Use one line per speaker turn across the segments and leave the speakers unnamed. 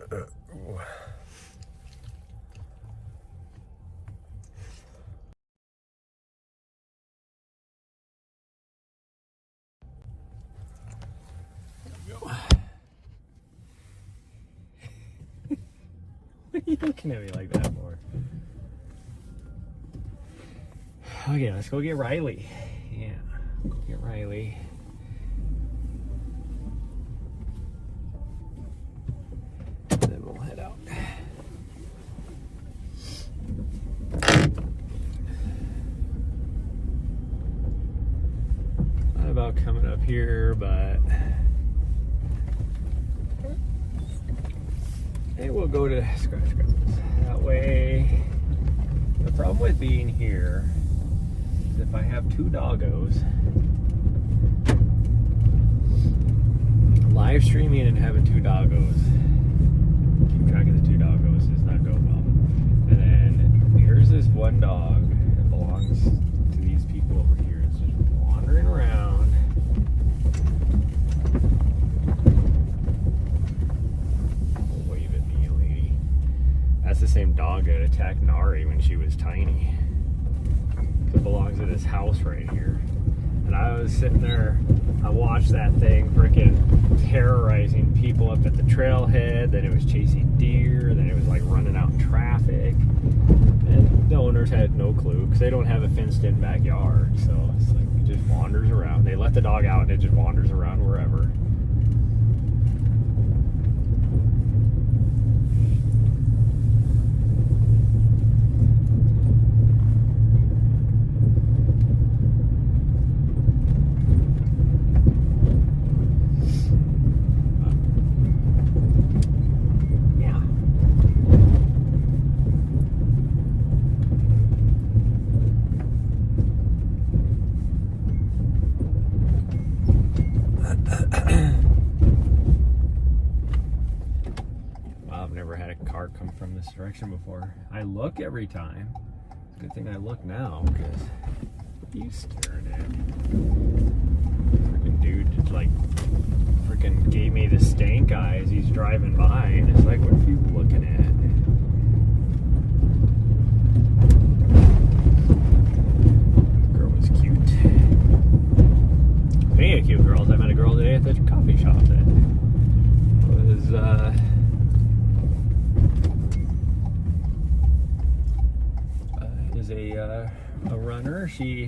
What are you looking at me like that for? Okay, let's go get Rylee. Yeah, go get Rylee. Then we'll head out. Thought about coming up here, but hey, we'll go to Scratch Grounds. That way, the problem with being here is if I have two doggos, live streaming and having two doggos, keep track of the two doggos does not go well. And then here's this one dog that belongs to these people over here. It's just wandering around. Wave at me, lady. That's the same dog that attacked Nahri when she was tiny. It belongs to this house right here. And I was sitting there, I watched that thing freaking terrorizing people up at the trailhead, then it was chasing deer, then it was like running out in traffic. And the owners had no clue because they don't have a fenced in backyard. So it's like it just wanders around. They let the dog out and it just wanders around wherever. Come from this direction before. I look every time. It's a good thing I look now because he's staring at me. Freaking dude just like freaking gave me the stank eye as he's driving by, and it's like, what are you looking at? Girl was cute. Speaking of cute girls, I met a girl today at the coffee shop that was a runner. She,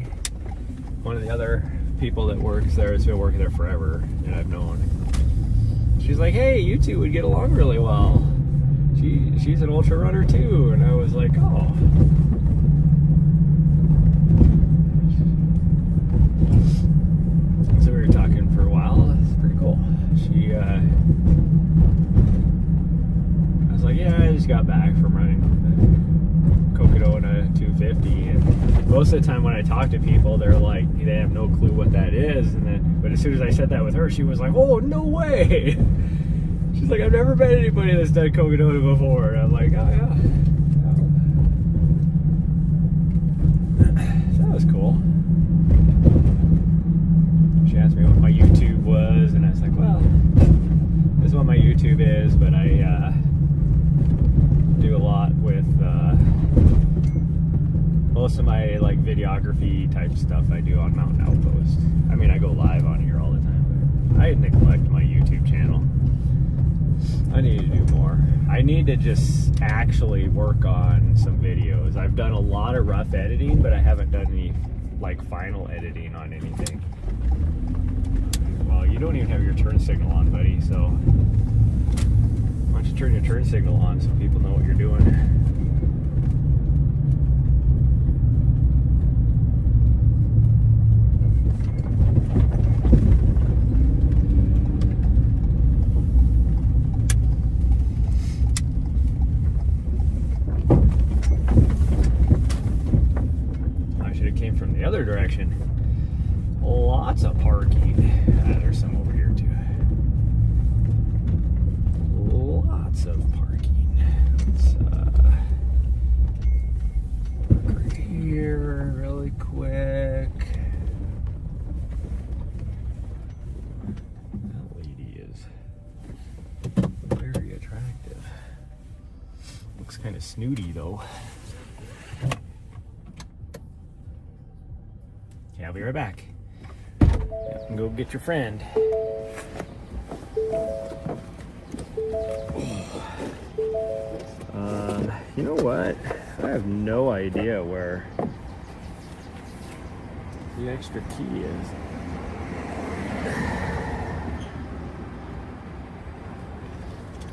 one of the other people that works there, has been working there forever, and I've known. She's like, hey, you two would get along really well. She's an ultra runner too, and I was like, oh. So we were talking for a while. It's pretty cool. I was like, yeah, I just got back from running Kokodo in a 250, and most of the time when I talk to people, they're like, they have no clue what that is. And then, but as soon as I said that with her, she was like, oh, no way. She's like, I've never met anybody that's done Kokodo before. And I'm like, oh yeah. So that was cool. She asked me what my YouTube was, and I was like, well, this is what my YouTube is, but I do a lot with most of my like videography type stuff I do on Mountain Outpost. I mean, I go live on here all the time, but I neglect my YouTube channel. I need to do more. I need to just actually work on some videos. I've done a lot of rough editing, but I haven't done any like final editing on anything. Well, you don't even have your turn signal on, buddy, so why don't you turn your turn signal on so people know what you're doing? From the other direction. Lots of parking. There's some over here too. Lots of parking. Let's look right here really quick. That lady is very attractive. kind of snooty though. Okay, I'll be right back. And go get your friend. You know what? I have no idea where the extra key is.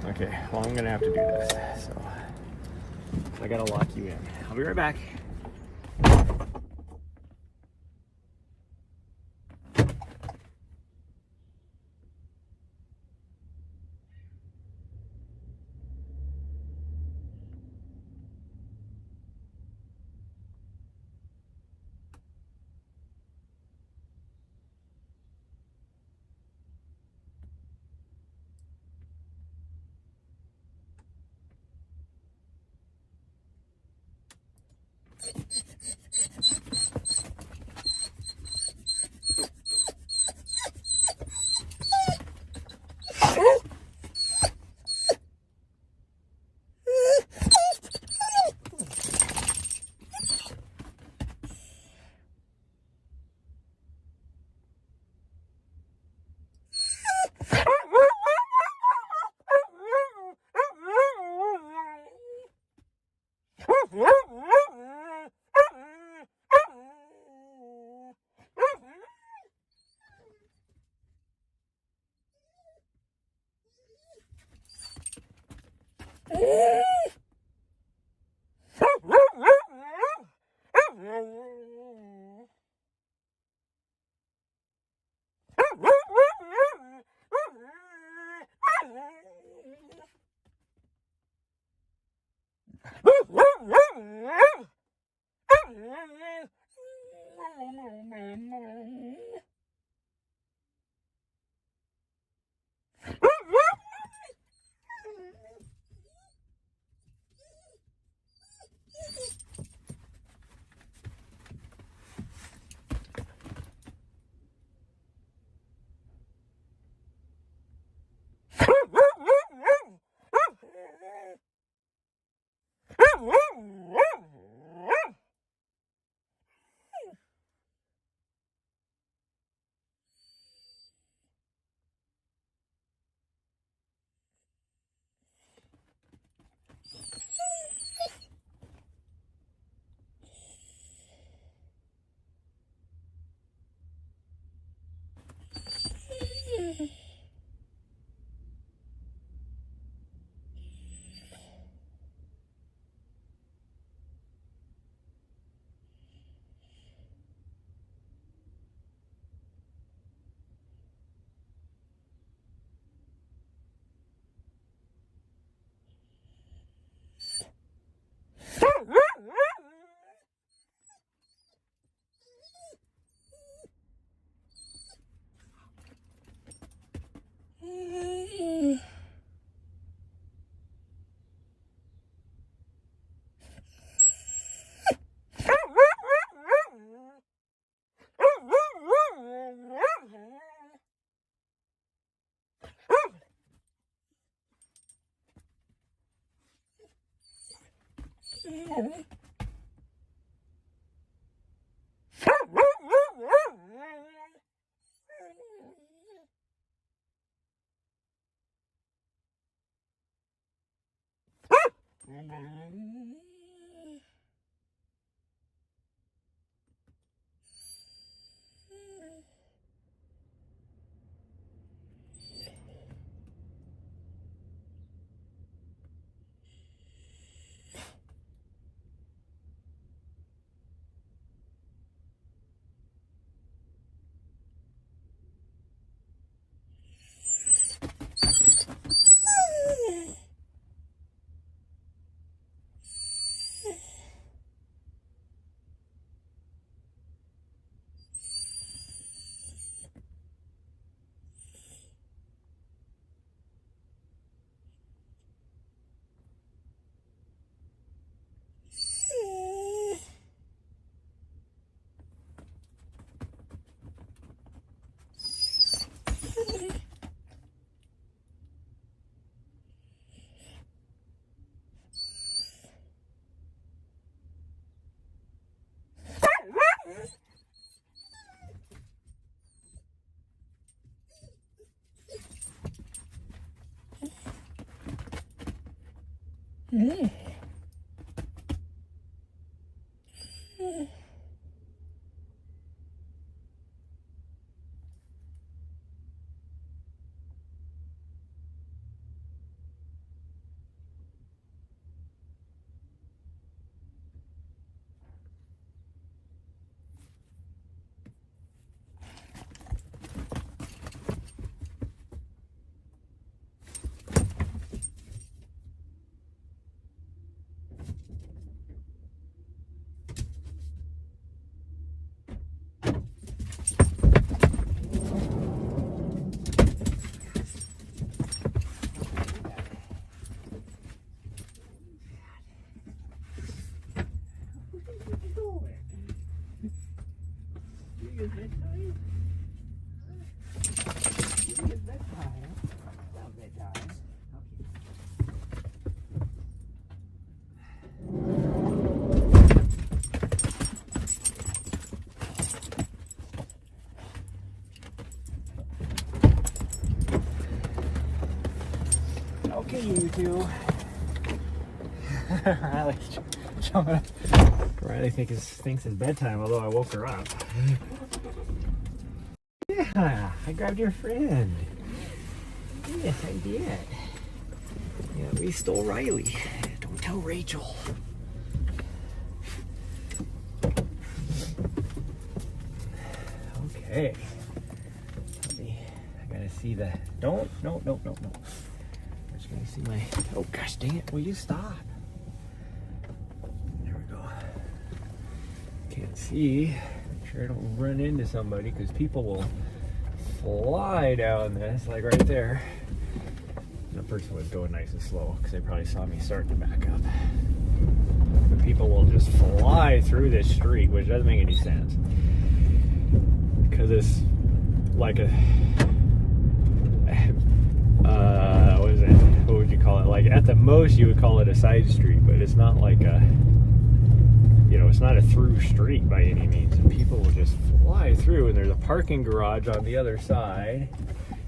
Okay, well, I'm gonna have to do this, so I gotta lock you in. I'll be right back. Okay, you two. Riley's jumping up. Riley thinks it's bedtime, although I woke her up. Yeah, I grabbed your friend. Yes, I did. Yeah, we stole Riley. Don't tell Rachel. Okay. I gotta see the. Don't. No. I'm just gonna see my. Oh gosh, dang it! Will you stop? There we go. Can't see. Make sure I don't run into somebody because people will fly down this, like right there. And the person was going nice and slow because they probably saw me starting to back up. But people will just fly through this street, which doesn't make any sense. Because it's like a what would you call it? Like at the most you would call it a side street, but it's not like a, it's not a through street by any means. And people will just fly through, and there's a parking garage on the other side,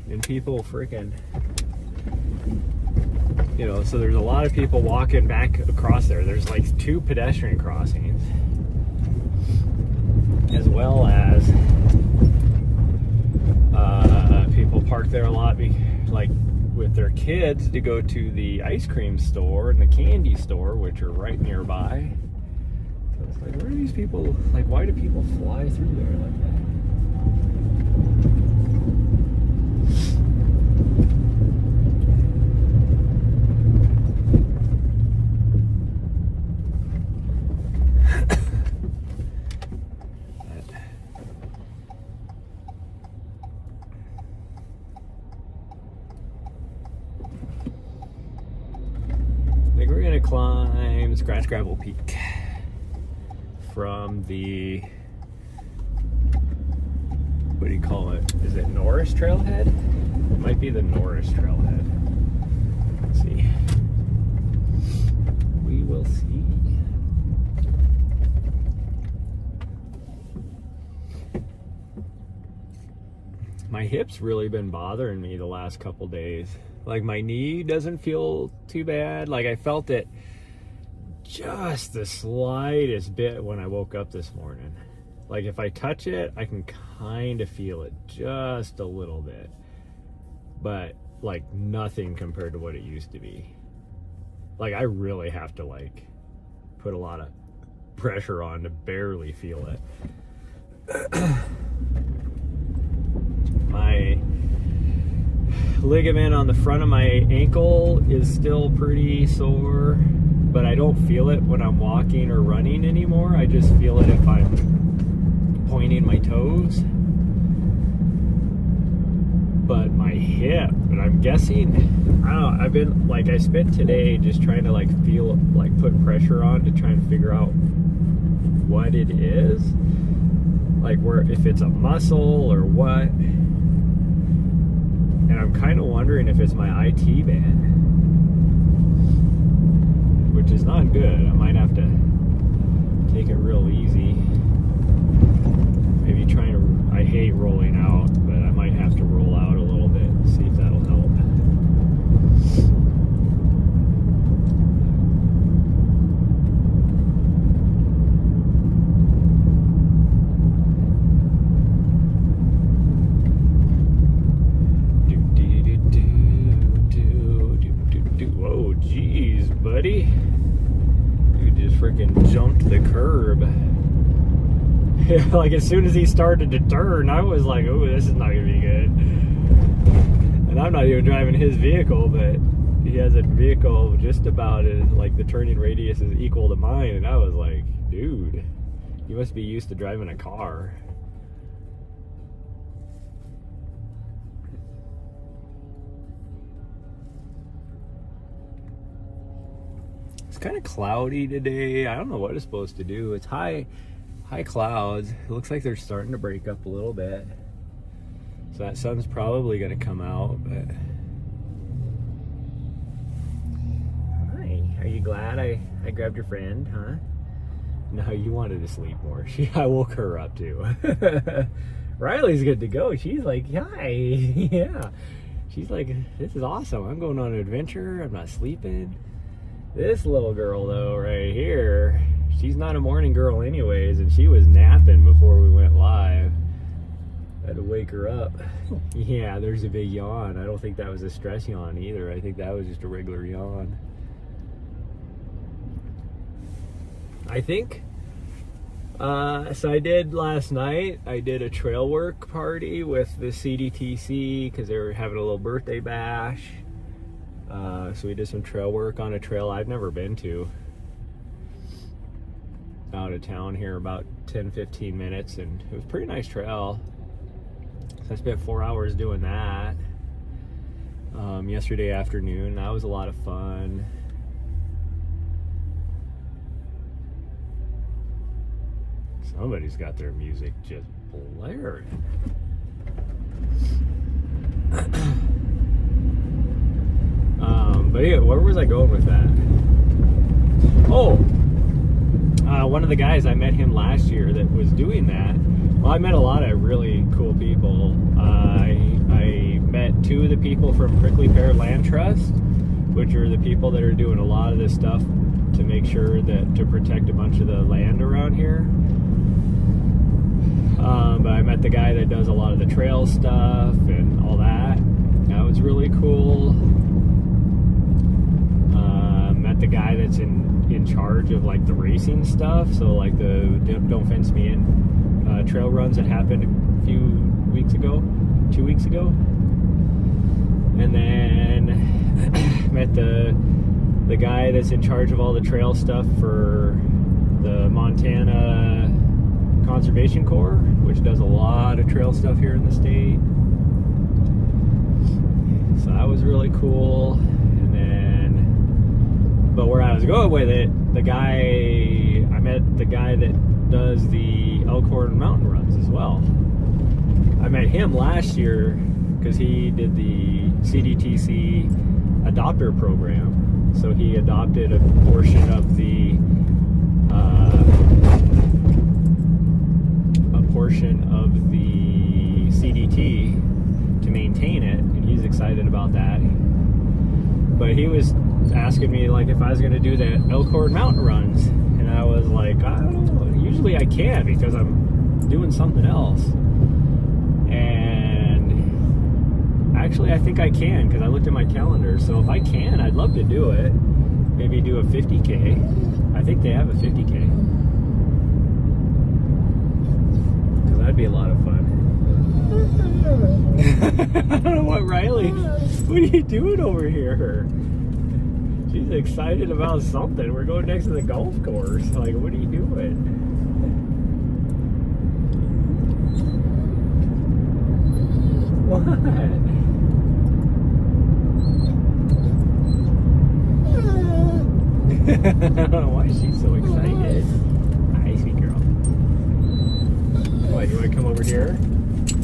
and people freaking, so there's a lot of people walking back across there. There's like 2 pedestrian crossings, as well as people park there a lot, like with their kids to go to the ice cream store and the candy store, which are right nearby. So it's like, where are these people? Like, why do people fly through there like that? We're gonna climb Scratch Gravel Peak from the, what do you call it? Is it Norris Trailhead? It might be the Norris Trailhead. Let's see. We will see. My hip's really been bothering me the last couple days. Like my knee doesn't feel too bad. Like I felt it just the slightest bit when I woke up this morning. Like if I touch it, I can kind of feel it just a little bit. But like nothing compared to what it used to be. Like I really have to like put a lot of pressure on to barely feel it. My ligament on the front of my ankle is still pretty sore, but I don't feel it when I'm walking or running anymore. I just feel it if I'm pointing my toes. But my hip, and I'm guessing, I don't know, I've been like, I spent today just trying to like feel, like put pressure on to try and figure out what it is, like where, if it's a muscle or what. And I'm kind of wondering if it's my IT band, which is not good. I might have to take it real easy. Maybe trying to, I hate rolling out, but I might have to roll out a little bit and see if that'll help. Dude, whoa, geez, buddy. Dude just freaking jumped the curb. Like as soon as he started to turn, I was like, oh, this is not gonna be good. And I'm not even driving his vehicle, but he has a vehicle just about as, like the turning radius is equal to mine. And I was like, dude, you must be used to driving a car. It's kind of cloudy today. I don't know what it's supposed to do. It's high clouds. It looks like they're starting to break up a little bit. So that sun's probably going to come out, but... Hi, are you glad I grabbed your friend, huh? No, you wanted to sleep more. I woke her up too. Riley's good to go. She's like, hi. Yeah. She's like, this is awesome. I'm going on an adventure. I'm not sleeping. This little girl though, right here, she's not a morning girl anyways, and she was napping before we went live. I had to wake her up. Yeah, there's a big yawn. I don't think that was a stress yawn either. I think that was just a regular yawn. I think, so I did last night, I did a trail work party with the CDTC because they were having a little birthday bash. So we did some trail work on a trail I've never been to. Out of town here, about 10-15 minutes, and it was a pretty nice trail. So I spent 4 hours doing that yesterday afternoon. That was a lot of fun. Somebody's got their music just blaring. But yeah, where was I going with that? Oh, one of the guys, I met him last year that was doing that. Well, I met a lot of really cool people. I met 2 of the people from Prickly Pear Land Trust, which are the people that are doing a lot of this stuff to make sure that to protect a bunch of the land around here. But I met the guy that does a lot of the trail stuff and all that. That was really cool. Met the guy that's in charge of like the racing stuff. So like the Don't Fence Me In trail runs that happened a few weeks ago, 2 weeks ago. And then met the guy that's in charge of all the trail stuff for the Montana Conservation Corps, which does a lot of trail stuff here in the state. So that was really cool. And then, but where I was going with it, I met the guy that does the Elkhorn mountain runs as well. I met him last year because he did the CDTC adopter program. So he adopted a portion of the CDT to maintain it, and he's excited about that. But he was asking me like if I was going to do the Elkhorn mountain runs, and I was like, I don't know. Usually I can because I'm doing something else. And actually I think I can because I looked at my calendar. So if I can, I'd love to do it. Maybe do a 50K. I think they have a 50K. Because that'd be a lot of fun. I don't know what Riley, what are you doing over here? She's excited about something. We're going next to the golf course. Like, what are you doing? What? I don't know why she's so excited. Hi, sweet girl. What, you want to come over here?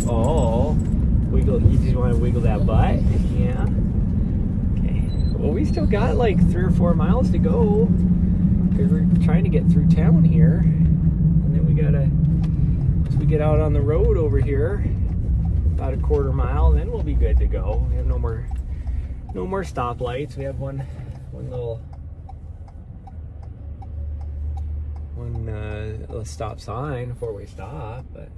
Oh, wiggle. You just want to wiggle that butt? Yeah. Okay. Well, we still got like 3 or 4 miles to go because we're trying to get through town here, and then we gotta. Once we get out on the road over here, about a quarter mile, then we'll be good to go. We have no more stoplights. We have one little stop sign, 4-way stop, but.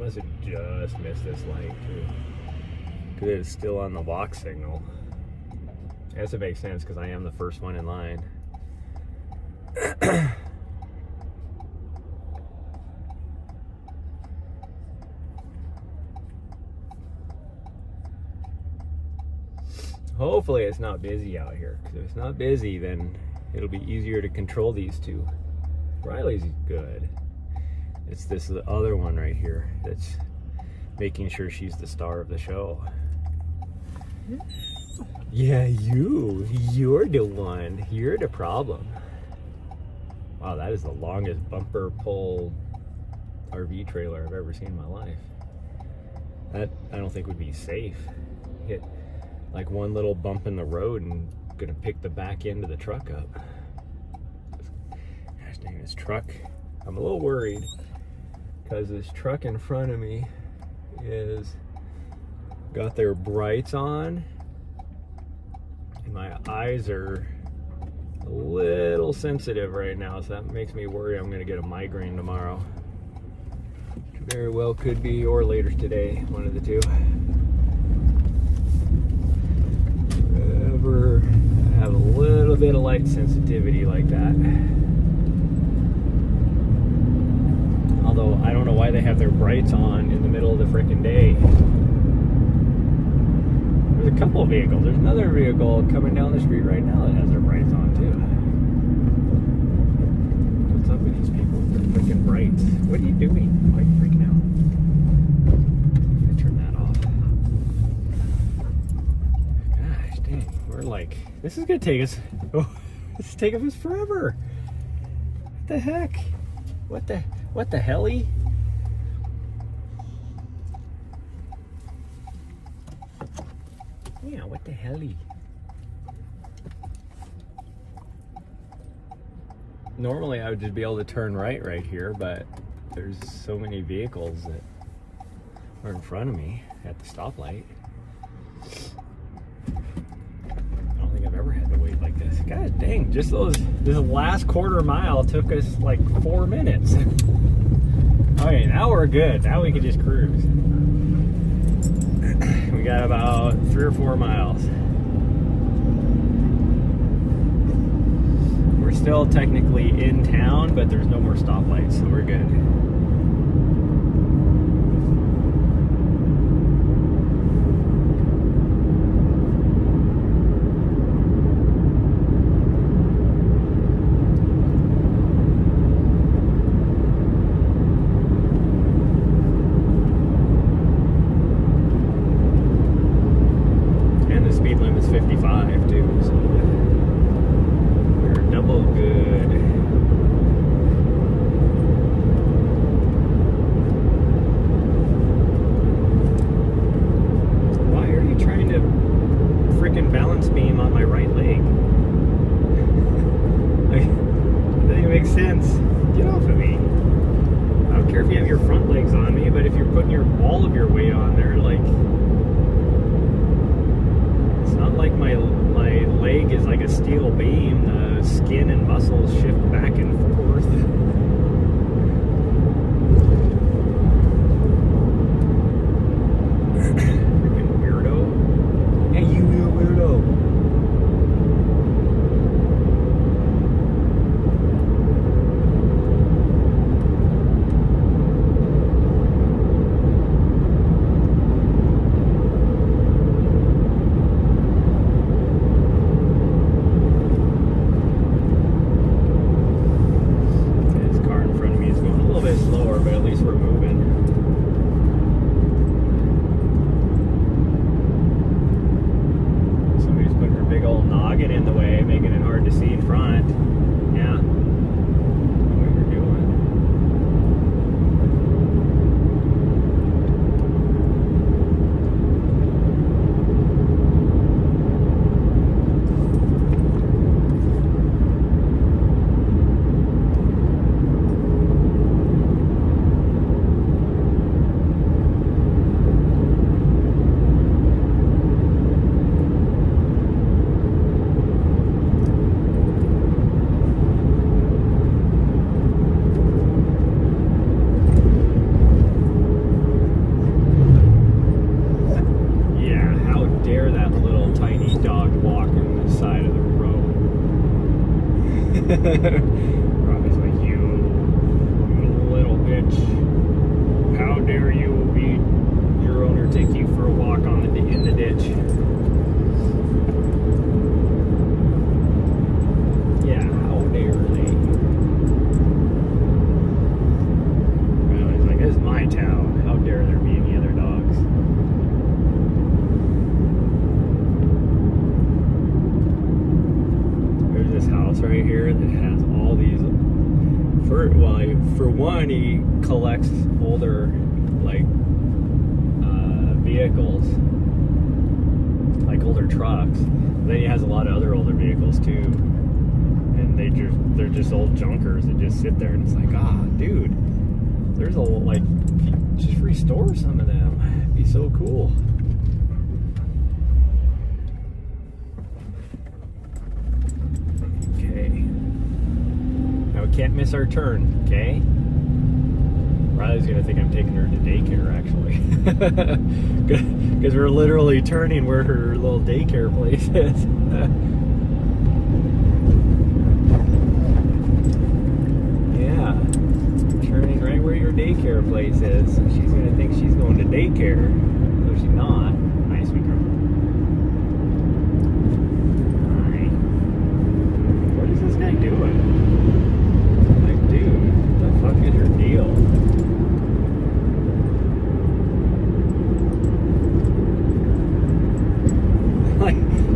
must have just missed this light too, because it's still on the walk signal. I guess it makes sense because I am the first one in line. Hopefully it's not busy out here, because if it's not busy, then it'll be easier to control these two. Riley's good. It's this other one right here that's making sure she's the star of the show. Yeah, you're the one. You're the problem. Wow, that is the longest bumper pull RV trailer I've ever seen in my life. That I don't think would be safe. Hit like one little bump in the road and gonna pick the back end of the truck up. Gosh dang, this truck. I'm a little worried because this truck in front of me is got their brights on and my eyes are a little sensitive right now, so that makes me worry I'm gonna get a migraine tomorrow. Very well could be, or later today, one of the two. Ever have a little bit of light sensitivity like that. Although I don't know why they have their brights on in the middle of the freaking day. There's a couple of vehicles. There's another vehicle coming down the street right now that has their brights on too. What's up with these people with their freaking brights? What are you doing? Why are you freaking out? I'm gonna turn that off. Gosh dang, we're like, this is gonna take us, oh, this is taking us forever. What the heck? What the helly? Yeah, what the helly? Normally I would just be able to turn right here, but there's so many vehicles that are in front of me at the stoplight. I don't think I've ever had to wait like this. God dang, just this last quarter mile took us like 4 minutes. Okay, now we're good. Now we can just cruise. We got about 3 or 4 miles. We're still technically in town, but there's no more stoplights, so we're good. And the speed limit's 55 too, so we're double good. Why are you trying to freaking balance beam on my right leg? Like, it doesn't even make sense. Get off of me. I don't care if you have your front legs on me, but if you're putting all of your weight on there, like, it's not like my leg is like a steel beam. The skin and muscles shift back and forth. Freaking weirdo. Hey, you little weirdo. This car in front of me is going a little bit slower, but at least we're moving. Somebody's putting her big old noggin in the way, making it hard to see in front. Yeah. What you're doing. Robbie's like, you little bitch. How dare you be your owner take you for a walk in the ditch? Yeah, how dare they? Robbie's like, this is my town. How dare there be any other dogs? There's this house right here that has all these. For one, he collects older vehicles, like older trucks. Then he has a lot of other older vehicles too, and they're just old junkers that just sit there. And it's like, dude, there's just restore some of them. It'd be so cool. Can't miss our turn, okay? Riley's gonna think I'm taking her to daycare, actually. Because we're literally turning where her little daycare place is. Yeah, turning right where your daycare place is. So she's gonna think she's going to daycare, though she's not. Nice, we girl. Alright. What is this guy doing? What is your deal?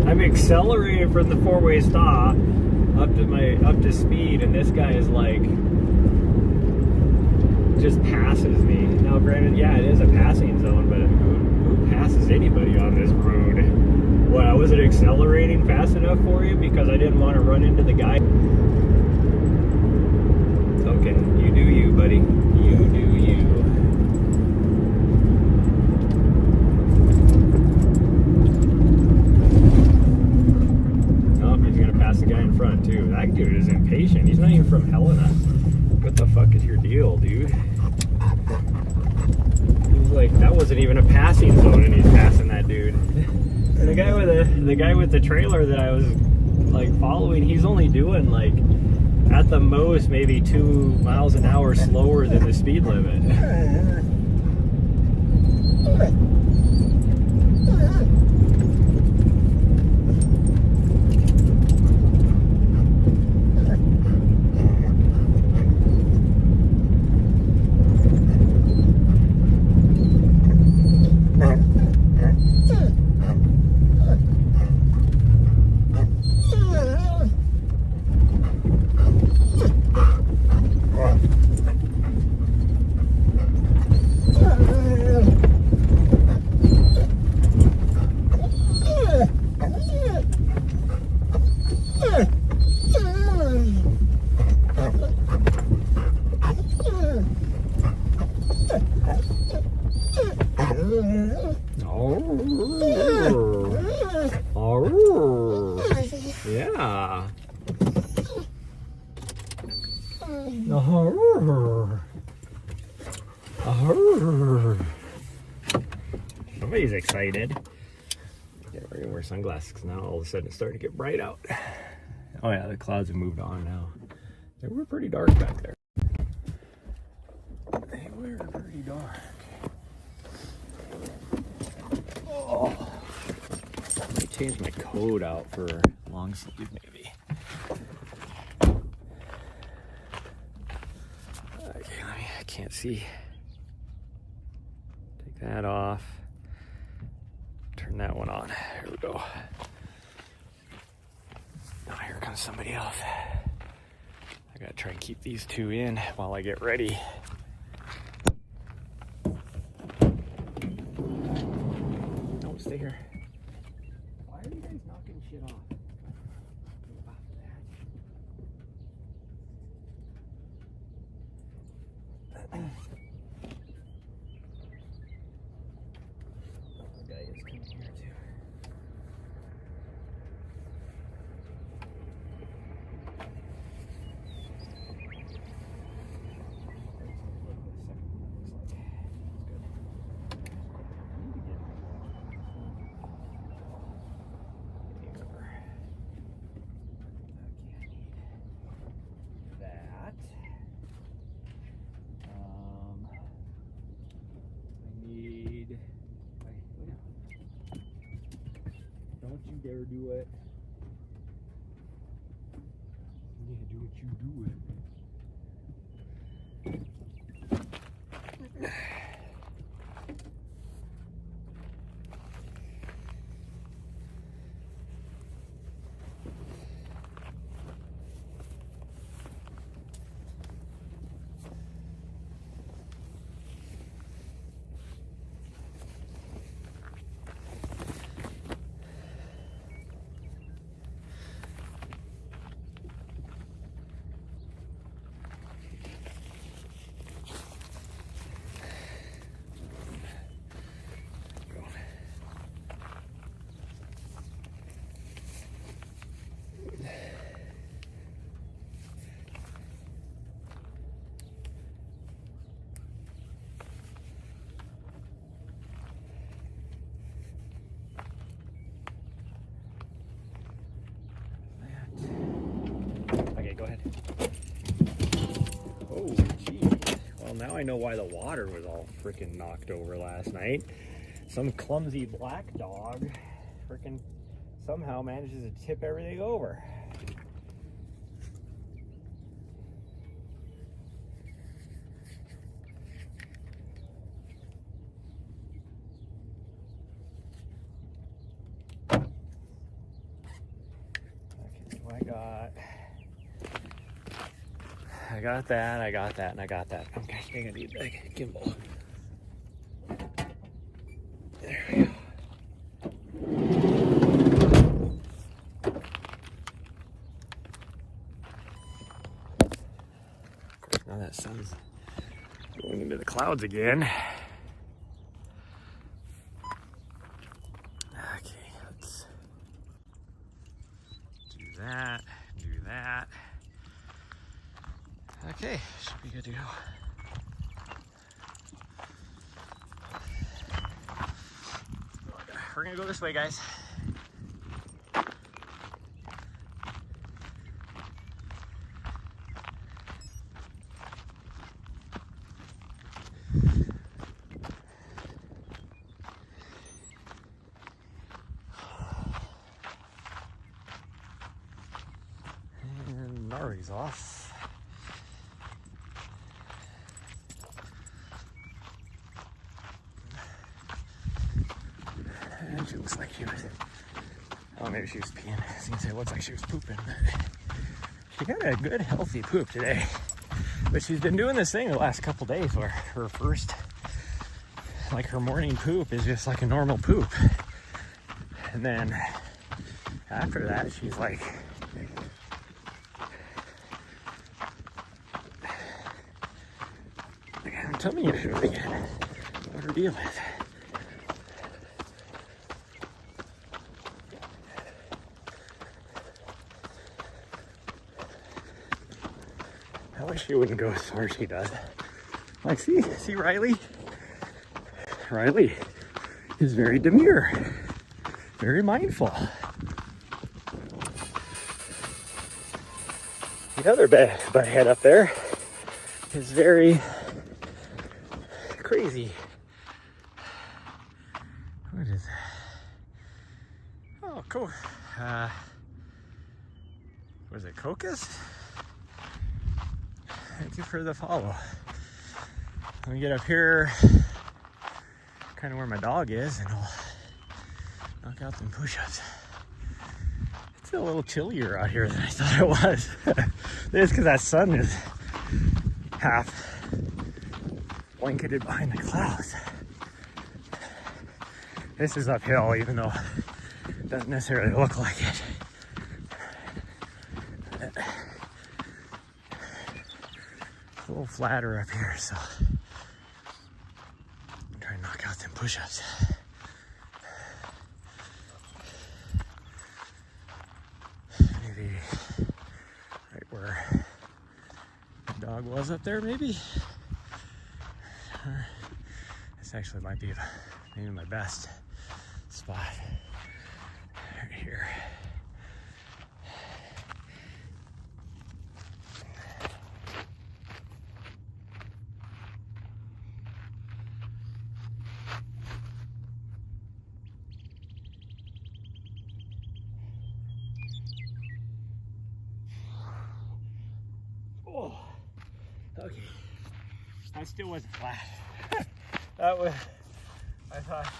I'm accelerating from the four-way stop up to speed, and this guy is like just passes me. Now, granted, yeah, it is a passing zone, but who passes anybody on this road? What? I wasn't accelerating fast enough for you because I didn't want to run into the guy. Okay, you do you, buddy. You do you. Oh, he's gonna pass the guy in front too. That dude is impatient. He's not even from Helena. What the fuck is your deal, dude? He's like, that wasn't even a passing zone, and he's passing that dude. And the guy with the trailer that I was like following, he's only doing like, at the most, maybe 2 miles an hour slower than the speed limit. Yeah. Somebody's excited. Yeah, we're gonna wear sunglasses because now all of a sudden it's starting to get bright out. Oh yeah, the clouds have moved on now. They were pretty dark back there. They were pretty dark. Oh, I might change my coat out for long sleeve maybe. Okay, I can't see. Take that off. Turn that one on. Here we go. Now here comes somebody else. I gotta try and keep these two in while I get ready. No, stay here. Why are you guys knocking shit off? The guy is coming here too. dare do it. Yeah, do what you do it. Okay, go ahead. Oh, geez. Well, now I know why the water was all freaking knocked over last night. Some clumsy black dog freaking somehow manages to tip everything over. Okay, so I got that, I got that, and I got that. I'm gonna need a gimbal. There we go. Of course, now that sun's going into the clouds again. Okay, let's do that, do that. Okay, should be good to go. We're gonna go this way, guys. And Nahri's off. And she looks like she was, oh, maybe she was peeing. I was gonna say it looks like she was pooping, but she got a good healthy poop today. But she's been doing this thing the last couple days where her first, like her morning poop is just like a normal poop. And then after that, she's like, I'm telling you again what her deal is. I wish she wouldn't go as far as she does. Like, see Rylee? Rylee is very demure, very mindful. The other butthead up there is very crazy. What is that? Oh, cool. Was it Cocos? Thank you for the follow. Let me get up here, kind of where my dog is, and I'll knock out some push-ups. It's a little chillier out here than I thought it was. This is because that sun is half blanketed behind the clouds. This is uphill, even though it doesn't necessarily look like it. It's a little flatter up here, so I'm trying to knock out some push-ups. Maybe right where the dog was up there, maybe. This actually might be maybe my best spot right here. That still wasn't flat. I thought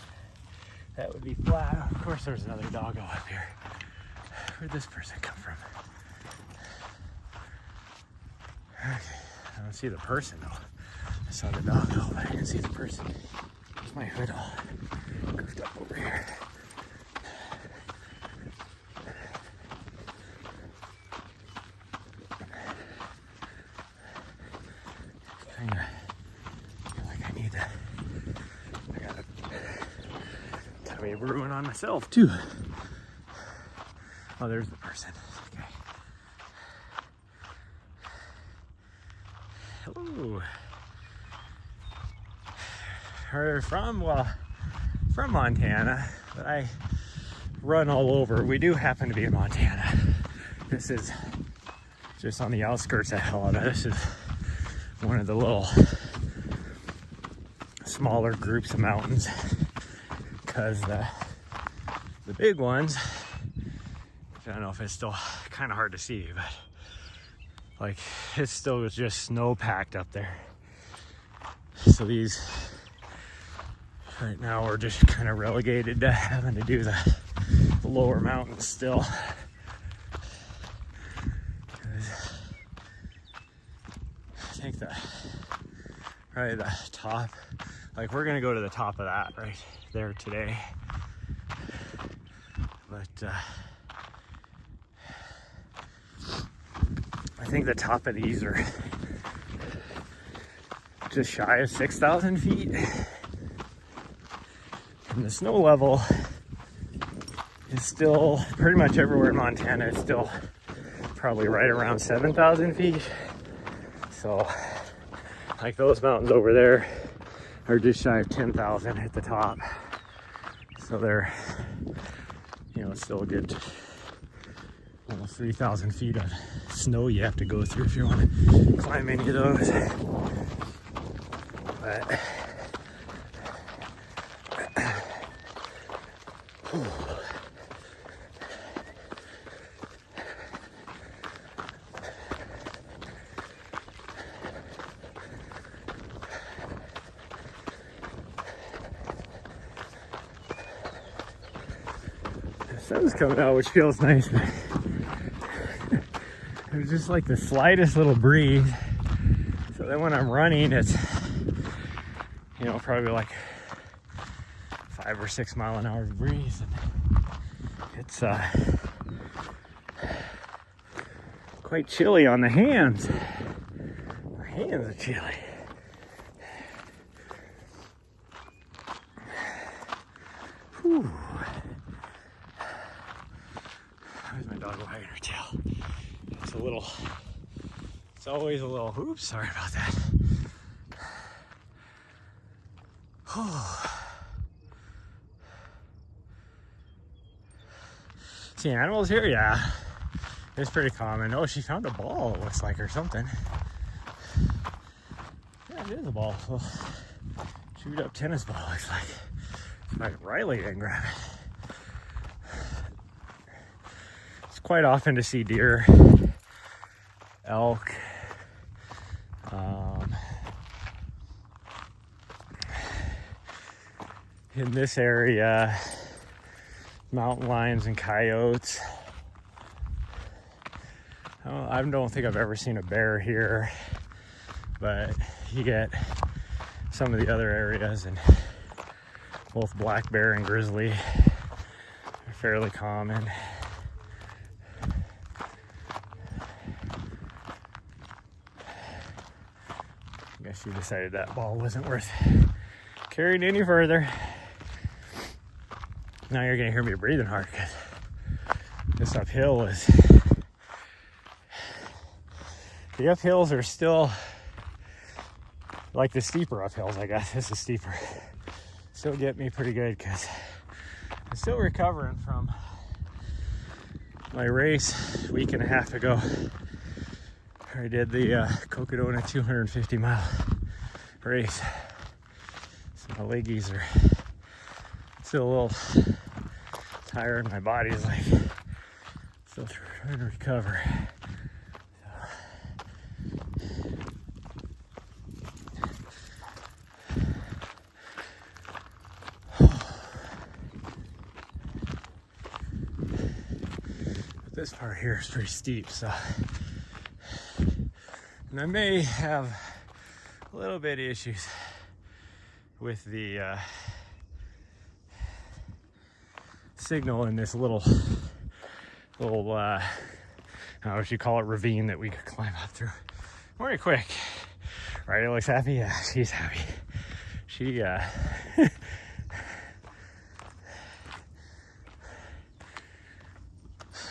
that would be flat. Of course there's another doggo up here. Where'd this person come from? Okay, I don't see the person though. I saw the doggo, but I didn't see the person. There's my hood all goofed up over here. Kinda feel like I need to. I got a tummy brewing on myself too. Oh, there's the person. Okay. Hello. We're from Montana, but I run all over. We do happen to be in Montana. This is just on the outskirts of Helena. This is one of the little smaller groups of mountains, because the big ones, I don't know if it's still kind of hard to see, but like it's still just snow packed up there. So these right now we're just kind of relegated to having to do the lower mountains still. I think that probably the top, like we're gonna go to the top of that right there today, but I think the top of these are just shy of 6,000 feet. And the snow level is still pretty much everywhere in Montana. It's still probably right around 7,000 feet. So like those mountains over there are just shy of 10,000 at the top. So they're, you know, still a good almost 3,000 feet of snow you have to go through if you want to climb any of those. But the sun's coming out, which feels nice. There's just like the slightest little breeze. So then when I'm running, it's, you know, probably like 5 or 6 mile an hour breeze. And it's quite chilly on the hands. My hands are chilly. Whew. Where's my dog wagging her tail? It's always a little, oops, sorry about that. See animals here? Yeah, it's pretty common. Oh, she found a ball, it looks like, or something. Yeah, it is a ball. Well, chewed up tennis ball, looks like. Like Rylee didn't grab it. It's quite often to see deer, elk, in this area, mountain lions and coyotes. I don't think I've ever seen a bear here, but you get some of the other areas, and both black bear and grizzly are fairly common. I guess you decided that ball wasn't worth carrying any further. Now you're gonna hear me breathing hard because this uphill is, the uphills are still like the steeper uphills, I guess. This is steeper. Still get me pretty good because I'm still recovering from my race a week and a half ago. I did the Cocodona 250 mile race. So my leggies are still a little tired. My body's like still trying to recover. So, This part here is pretty steep, so. And I may have a little bit of issues with the signal in this little I don't know what you call it, ravine that we could climb up through. Very quick. Rylee looks happy. Yeah, she's happy. She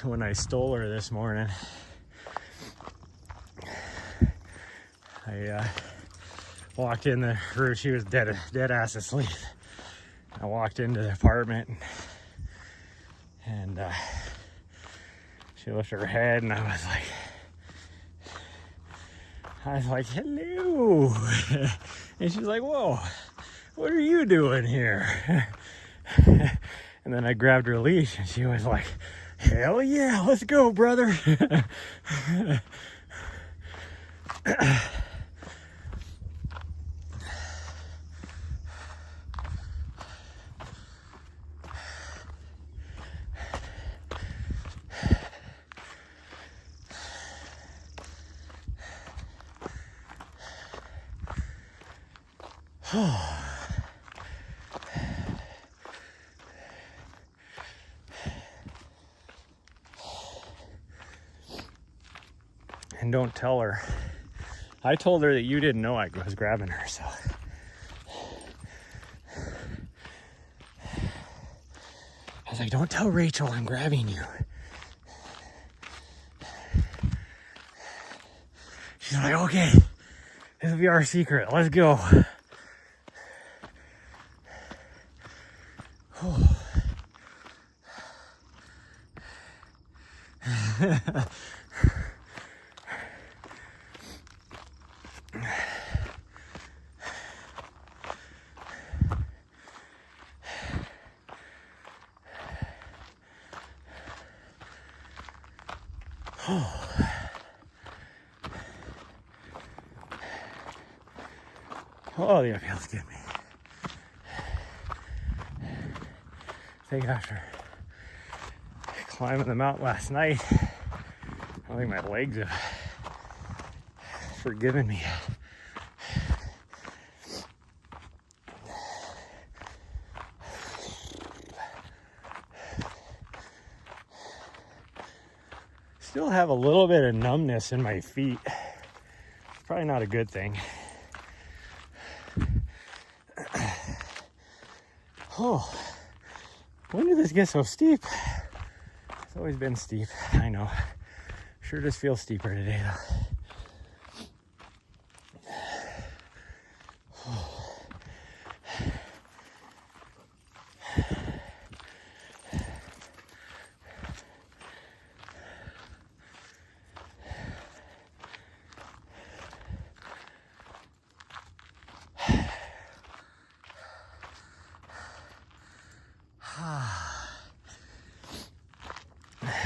when I stole her this morning, I walked in the room. She was dead ass asleep. I walked into the apartment and she lifted her head, and I was like, hello. And she's like, whoa, what are you doing here? And then I grabbed her leash, and she was like, hell yeah, let's go, brother. And don't tell her. I told her that you didn't know I was grabbing her, so. I was like, don't tell Rachel I'm grabbing you. She's like, okay, this will be our secret. Let's go. Oh, the uphill get me. I think after climbing the mountain last night, I don't think my legs have forgiven me. Still have a little bit of numbness in my feet. It's probably not a good thing. Oh, when did this get so steep? It's always been steep, I know. Sure does feel steeper today though.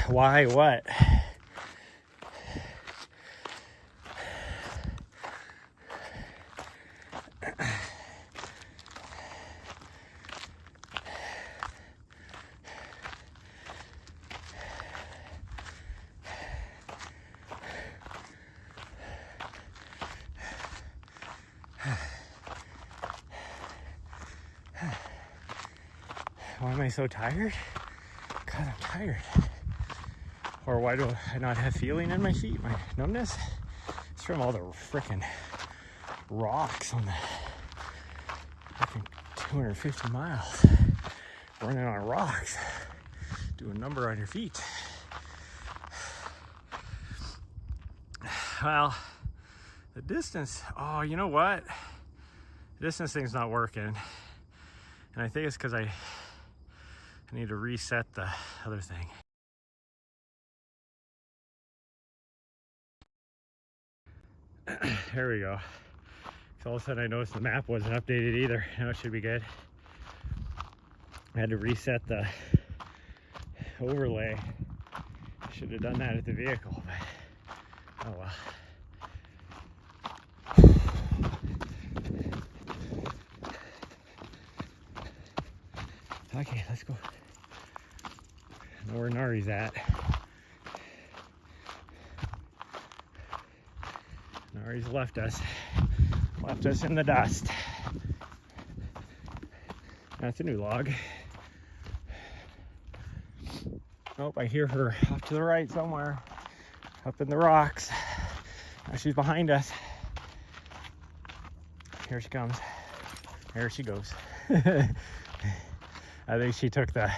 Why? What? Why am I so tired? God, I'm tired. Or why do I not have feeling in my feet, my numbness? It's from all the frickin' rocks on the frickin' 250 miles. Running on rocks. Do a number on your feet. Well, the distance, oh, you know what? The distance thing's not working. And I think it's because I need to reset the other thing. There we go. So all of a sudden I noticed the map wasn't updated either. Now it should be good. I had to reset the overlay. I should have done that at the vehicle, but oh well. Okay, let's go. I know where Nahri's at. Nahri's left us in the dust. That's a new log. Nope, I hear her off to the right somewhere, up in the rocks. Now she's behind us. Here she comes. There she goes. I think she took the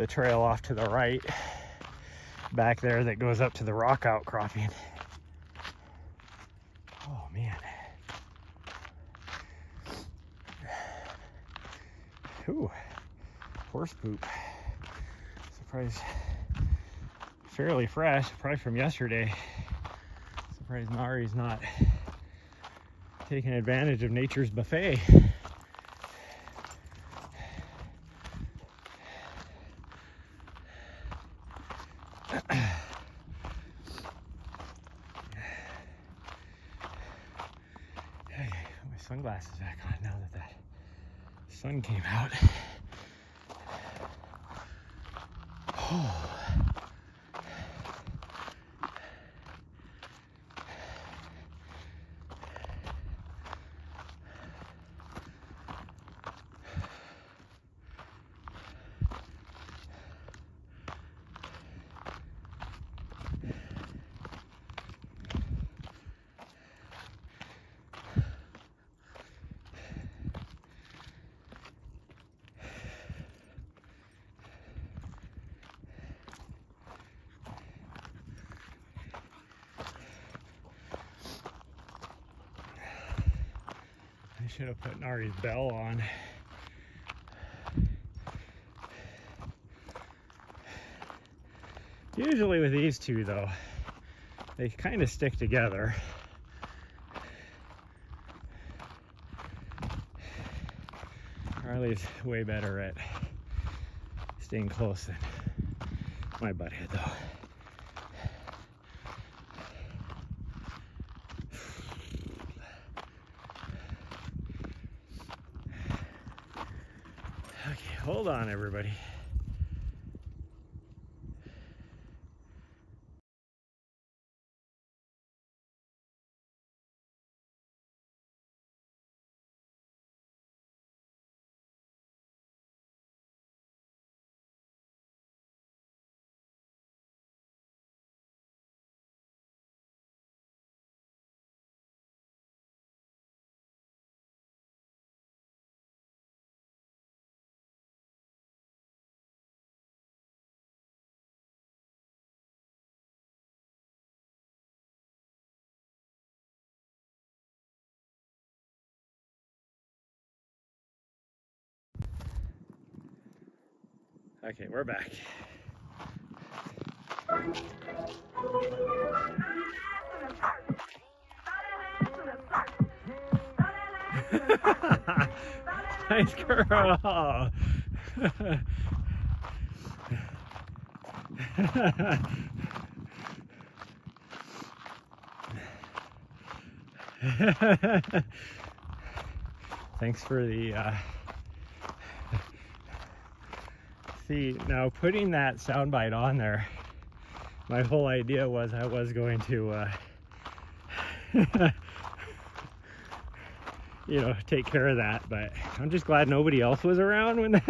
trail off to the right, back there, that goes up to the rock outcropping. Oh man. Ooh, horse poop. Surprised, fairly fresh, probably from yesterday. Surprised Nahri's not taking advantage of nature's buffet. Okay, put my sunglasses back on now that sun came out. Oh. I should have put Nahri's bell on. Usually with these two though, they kind of stick together. Rylee's way better at staying close than my butthead though. Okay, hold on everybody. Okay, we're back. Nice girl. Thanks for the see, now putting that soundbite on there, my whole idea was I was going to you know, take care of that, but I'm just glad nobody else was around when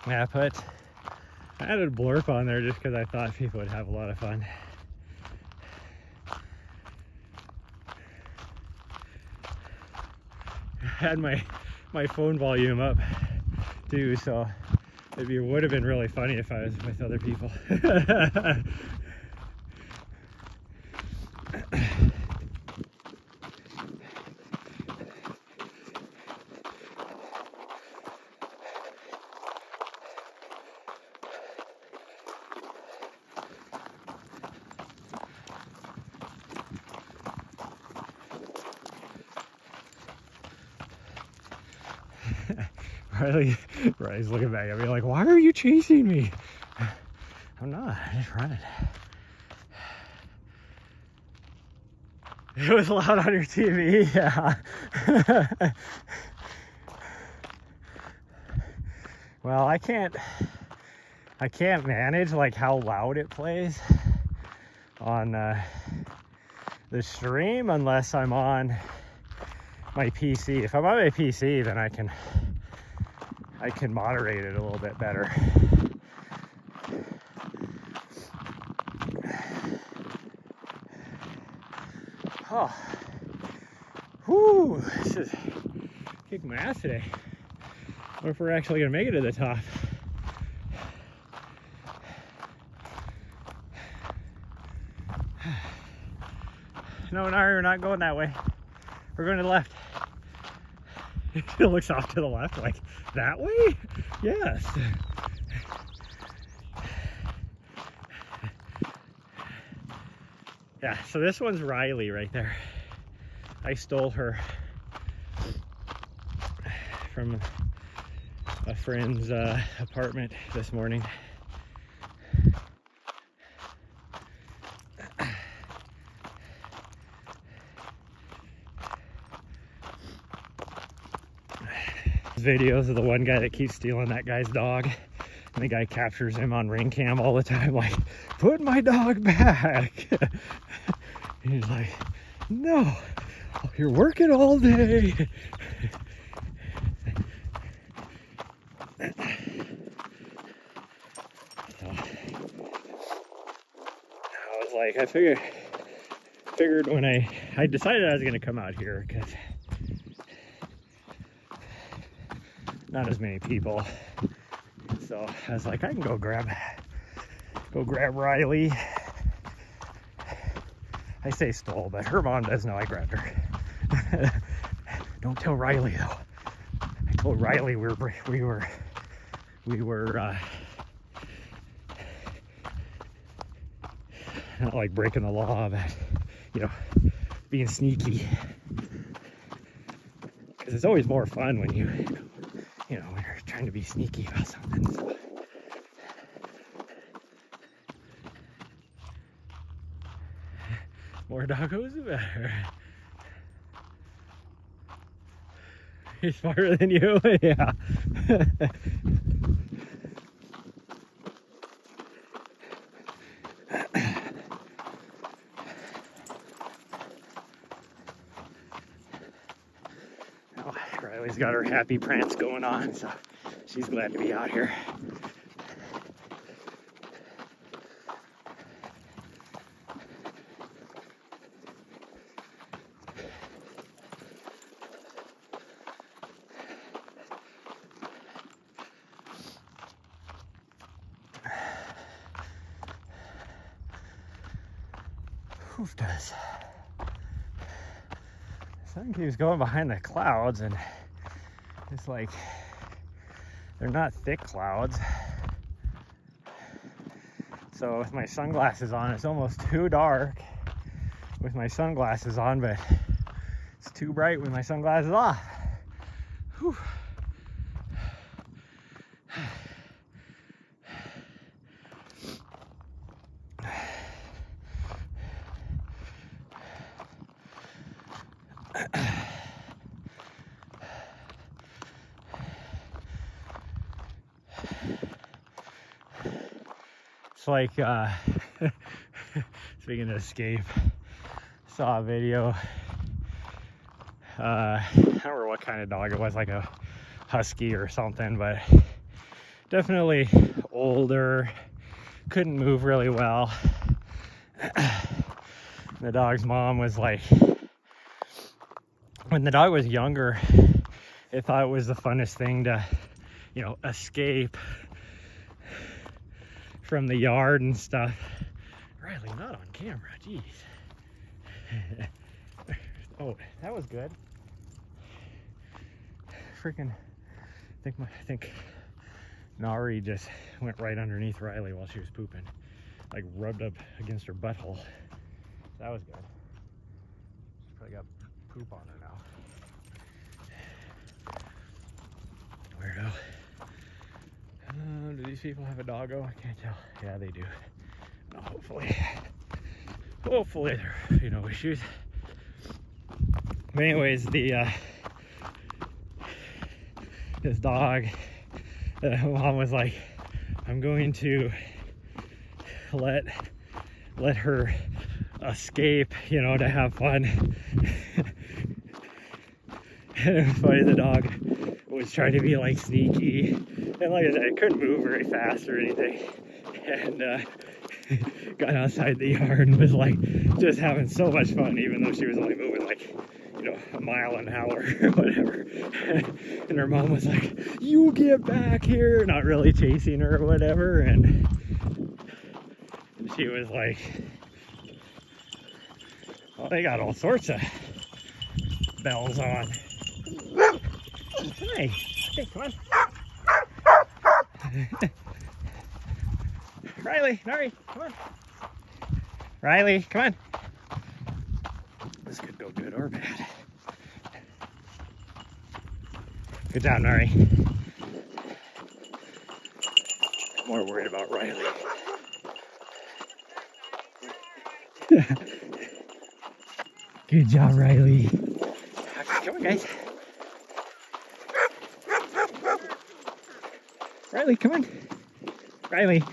yeah, I added a blurb on there just because I thought people would have a lot of fun. I had my phone volume up too, so it would have been really funny if I was with other people. Riley's looking back at me like, why are you chasing me? I'm not, I'm just running. It was loud on your TV, yeah. Well, I can't manage like how loud it plays on the stream unless I'm on my PC. If I'm on my PC, then I can moderate it a little bit better. Oh, whoo, this is kicking my ass today. I wonder if we're actually gonna make it to the top. No, Nahri, we're not going that way. We're going to the left. It looks off to the left, like, that way? Yes. Yeah, so this one's Rylee right there. I stole her from a friend's apartment this morning. Videos of the one guy that keeps stealing that guy's dog, and the guy captures him on ring cam all the time, like, put my dog back. He's like, no, you're working all day. So, I was like, I figured when I decided I was gonna come out here because not as many people, so I was like, I can go grab Rylee. I say stole, but her mom does know I grabbed her. Don't tell Rylee though. I told Rylee we were not like breaking the law, but you know, being sneaky. Because it's always more fun when you know, when you're trying to be sneaky about something. So. More doggos, the better. He's smarter than you, yeah. Oh, Riley's got her happy prance going on, so she's glad to be out here. Oof, does. The sun keeps going behind the clouds, and it's like they're not thick clouds. So with my sunglasses on, it's almost too dark with my sunglasses on, but it's too bright with my sunglasses off. Whew. It's like, speaking of escape, saw a video, I don't remember what kind of dog it was, like a husky or something, but definitely older, couldn't move really well. The dog's mom was like, when the dog was younger, it thought it was the funnest thing to, you know, escape from the yard and stuff. Rylee, not on camera, jeez. Oh, that was good. Freaking, I think Nahri just went right underneath Rylee while she was pooping, like rubbed up against her butthole. That was good. She's probably got poop on her now. Weirdo. Do these people have a doggo? I can't tell. Yeah, they do. Oh, hopefully there are no issues. But anyways, this dog Mom was like, I'm going to let her escape, you know, to have fun. And it was funny, the dog was trying to be like sneaky, and like I said, it couldn't move very fast or anything, and got outside the yard and was like just having so much fun, even though she was only moving like, you know, a mile an hour or whatever. And her mom was like, you get back here, not really chasing her or whatever, and she was like, well, they got all sorts of bells on. Hey, hey, come on. Rylee, Nahri, come on. Rylee, come on. This could go good or bad. Good job, Nahri. More worried about Rylee. Good job, Rylee. Okay, come on, guys. Rylee, come on. Rylee.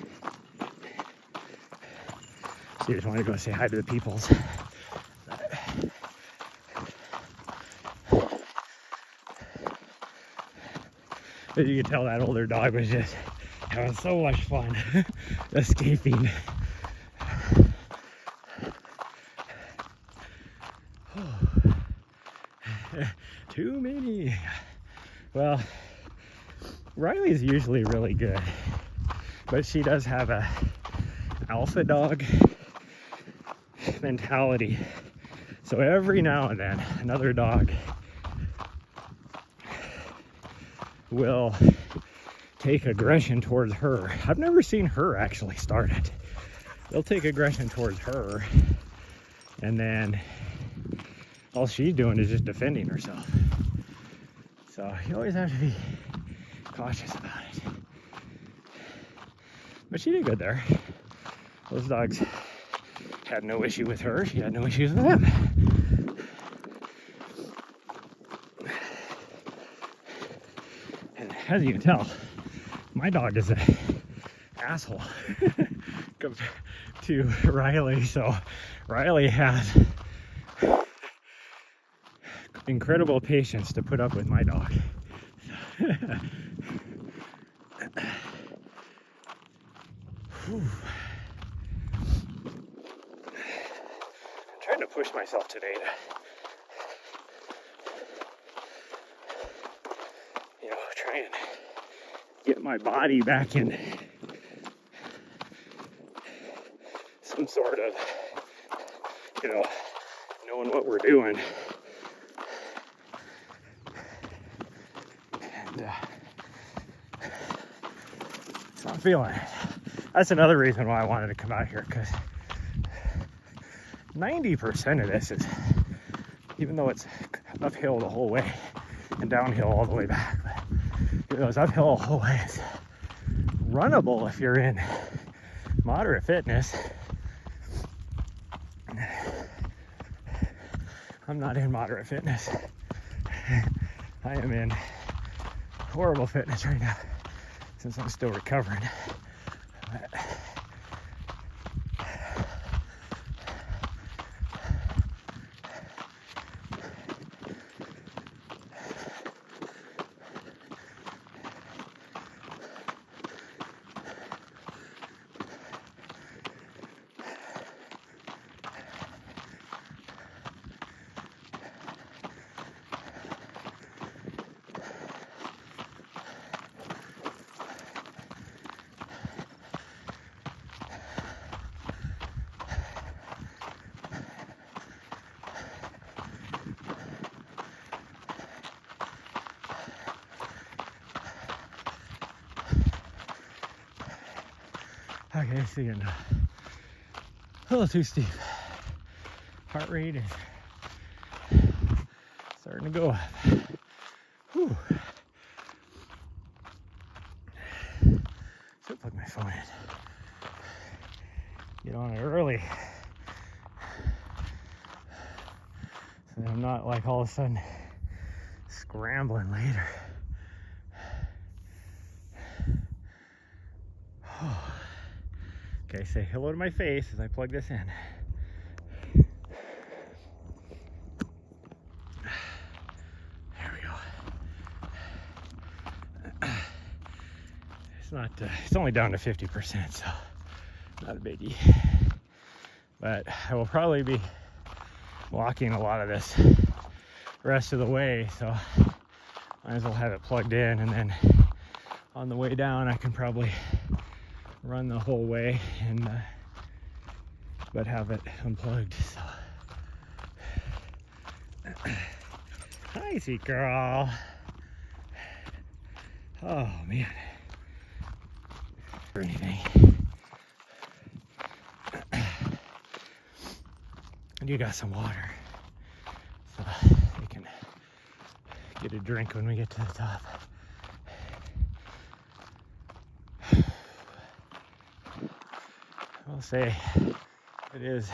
She just wanted to go say hi to the peoples. But you could tell that older dog was just having so much fun escaping. Too many. Well, Rylee's usually really good, but she does have a alpha dog mentality. So every now and then another dog will take aggression towards her. I've never seen her actually start it. They'll take aggression towards her, and then all she's doing is just defending herself. So you always have to be cautious about it. But she did good there. Those dogs had no issue with her. She had no issues with them. And as you can tell, my dog is an asshole compared to Rylee. So Rylee has incredible patience to put up with my dog. I'm trying to push myself today to, you know, try and get my body back in some sort of, you know, knowing what we're doing. And so I'm feeling it. That's another reason why I wanted to come out here, because 90% of this is, even though it's uphill the whole way and downhill all the way back, but even though it's uphill the whole way, it's runnable if you're in moderate fitness. I'm not in moderate fitness. I am in horrible fitness right now since I'm still recovering. But okay, it's getting a little too steep. Heart rate is starting to go up. Whew. Should plug my phone in. Get on it early, so that I'm not like all of a sudden scrambling later. Okay, say hello to my face as I plug this in. There we go. It's not, it's only down to 50%, so not a biggie. But I will probably be walking a lot of this rest of the way, so might as well have it plugged in, and then on the way down I can probably run the whole way and but have it unplugged. So hi, sweet girl. Oh man, or anything. And you got some water, so you can get a drink when we get to the top. I'll say it is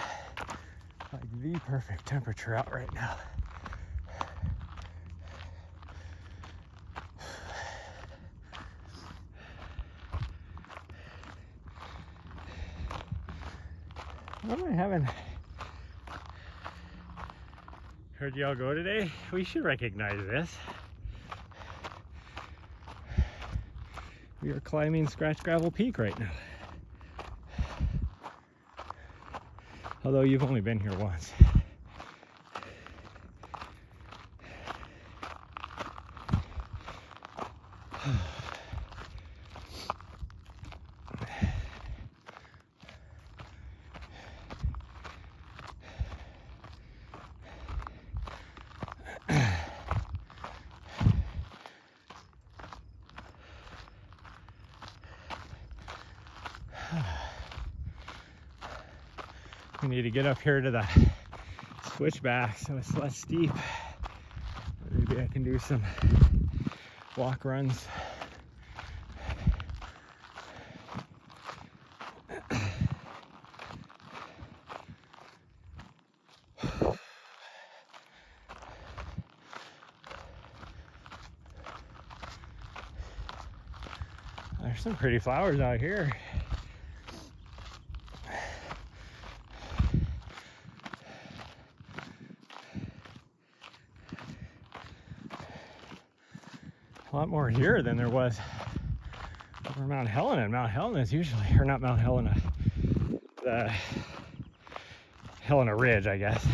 like the perfect temperature out right now. What am I having? Heard y'all go today? We should recognize this. We are climbing Scratch Gravel Peak right now. Although you've only been here once. We need to get up here to the switchback so it's less steep. Maybe I can do some walk runs. There's some pretty flowers out here. A lot more here than there was over Mount Helena. And Mount Helena is usually, or not Mount Helena, the Helena Ridge, I guess.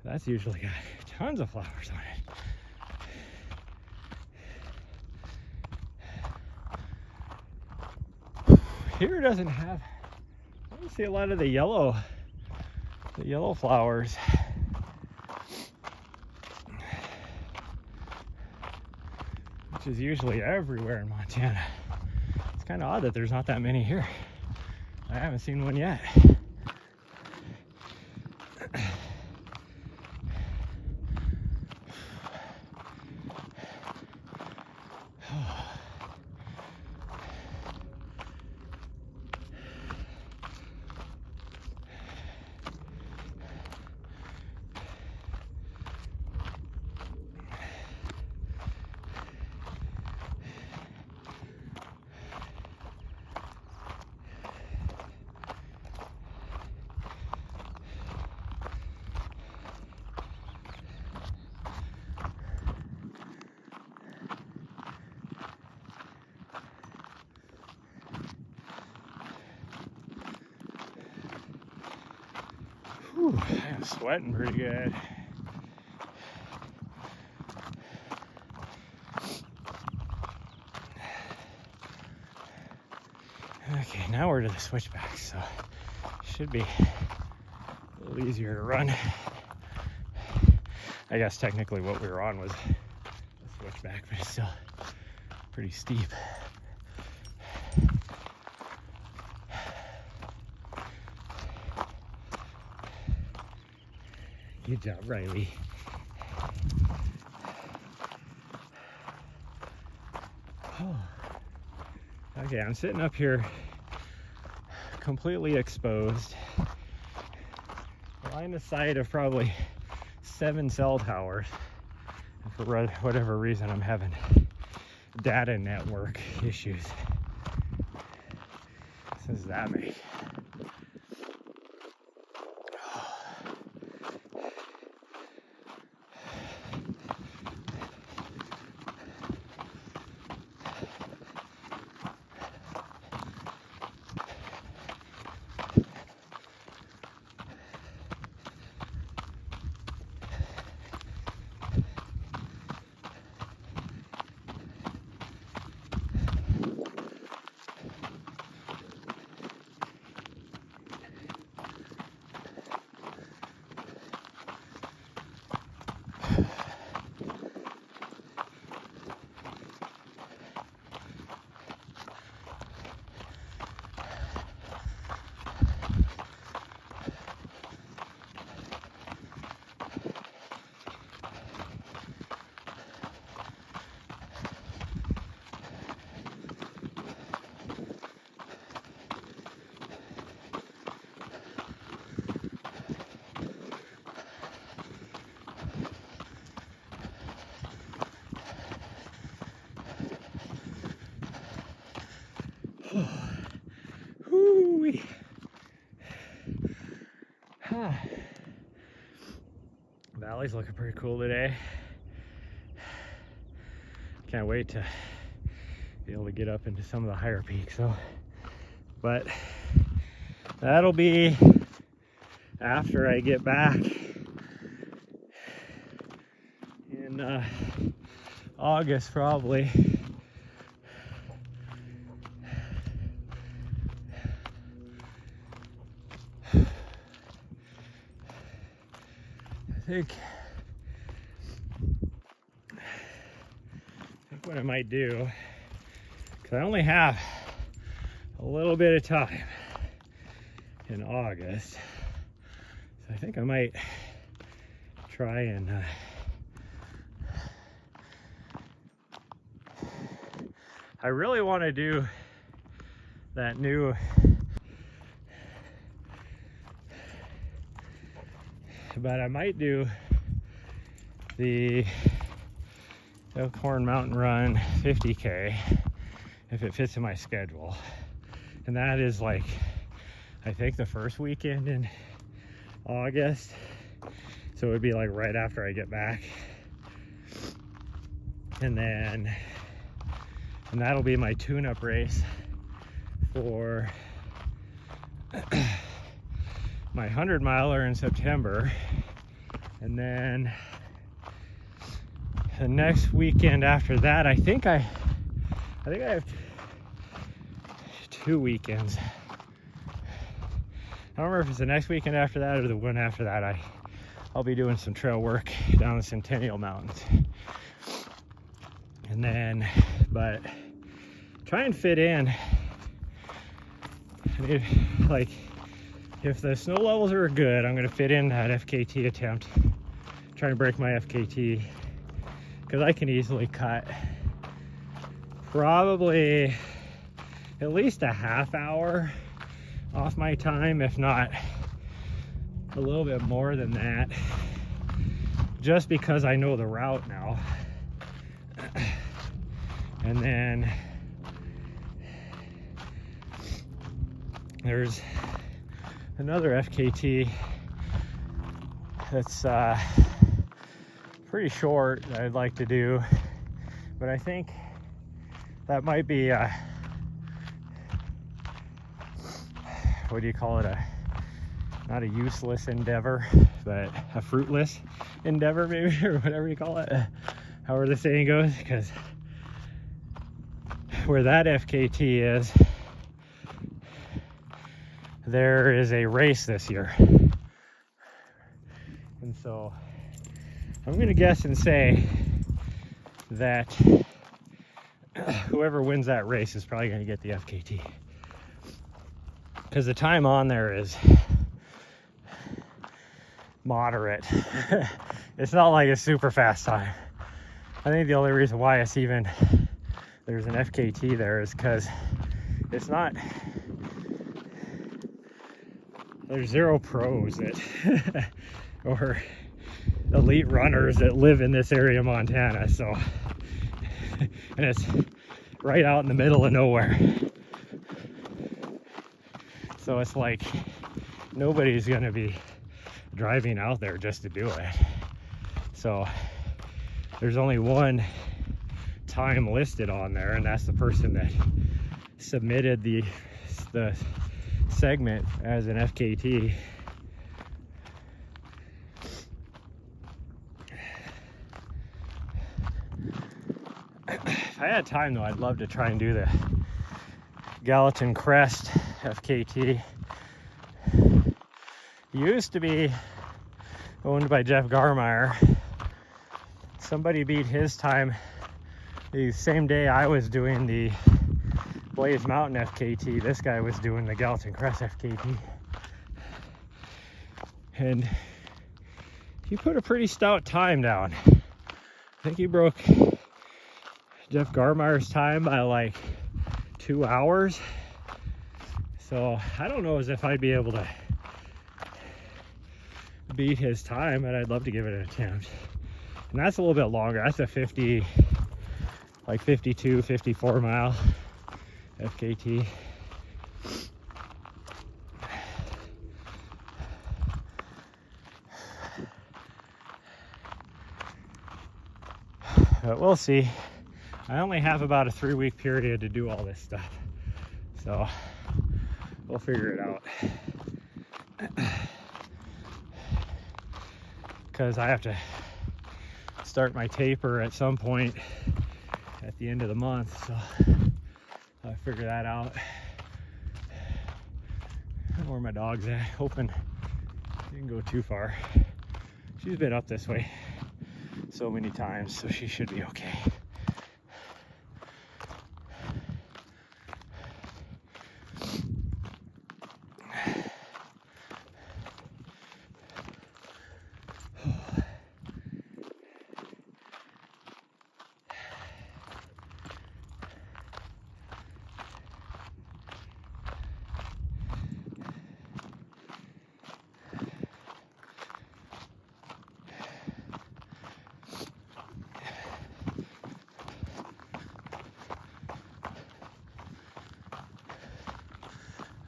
That's usually got tons of flowers on it. Here doesn't have, I don't see a lot of the yellow flowers. Which is usually everywhere in Montana. It's kind of odd that there's not that many here. I haven't seen one yet. Whew, I'm sweating pretty good. Okay, now we're to the switchback, so it should be a little easier to run. I guess technically what we were on was a switchback, but it's still pretty steep. Good job, Rylee. Oh. Okay, I'm sitting up here completely exposed. Line of sight of probably 7 cell towers. And for whatever reason, I'm having data network issues. What sense does that make? Whoo-wee. Valley's looking pretty cool today. Can't wait to be able to get up into some of the higher peaks though. But that'll be after I get back in August probably. I think what I might do, because I only have a little bit of time in August, so I think I might try and I really want to do that new but I might do the Elkhorn Mountain Run 50K if it fits in my schedule. And that is like, I think the first weekend in August. So it would be like right after I get back. And that'll be my tune-up race for my 100-miler in September. And then the next weekend after that, I think I have 2 weekends. I don't remember if it's the next weekend after that or the one after that. I'll be doing some trail work down the Centennial Mountains. And then, but try and fit in, like, if the snow levels are good, I'm gonna fit in that FKT attempt. Try and break my FKT, because I can easily cut probably at least a half hour off my time, if not a little bit more than that, just because I know the route now. And then there's another FKT that's pretty short that I'd like to do, but I think that might be what do you call it, not a useless endeavor, but a fruitless endeavor maybe, or whatever you call it, however the saying goes, because where that FKT is, there is a race this year. And so I'm gonna guess and say that whoever wins that race is probably gonna get the FKT, because the time on there is moderate. It's not like a super fast time. I think the only reason why it's even there's an FKT there is because it's not, there's zero pros that or elite runners that live in this area of Montana, so and it's right out in the middle of nowhere. So it's like nobody's gonna be driving out there just to do it. So there's only one time listed on there, and that's the person that submitted the segment as an FKT. If I had time though, I'd love to try and do the Gallatin Crest FKT. It used to be owned by Jeff Garmeyer. Somebody beat his time the same day I was doing the Blaze Mountain FKT. This guy was doing the Gallatin Crest FKT. And he put a pretty stout time down. I think he broke Jeff Garmeyer's time by like 2 hours. So I don't know as if I'd be able to beat his time, but I'd love to give it an attempt. And that's a little bit longer. That's a 50, like 52, 54 mile FKT. But we'll see. I only have about a 3-week period to do all this stuff, so we'll figure it out. Because I have to start my taper at some point at the end of the month, so I'll figure that out. Where my dog's at, hoping she didn't go too far. She's been up this way so many times, so she should be okay.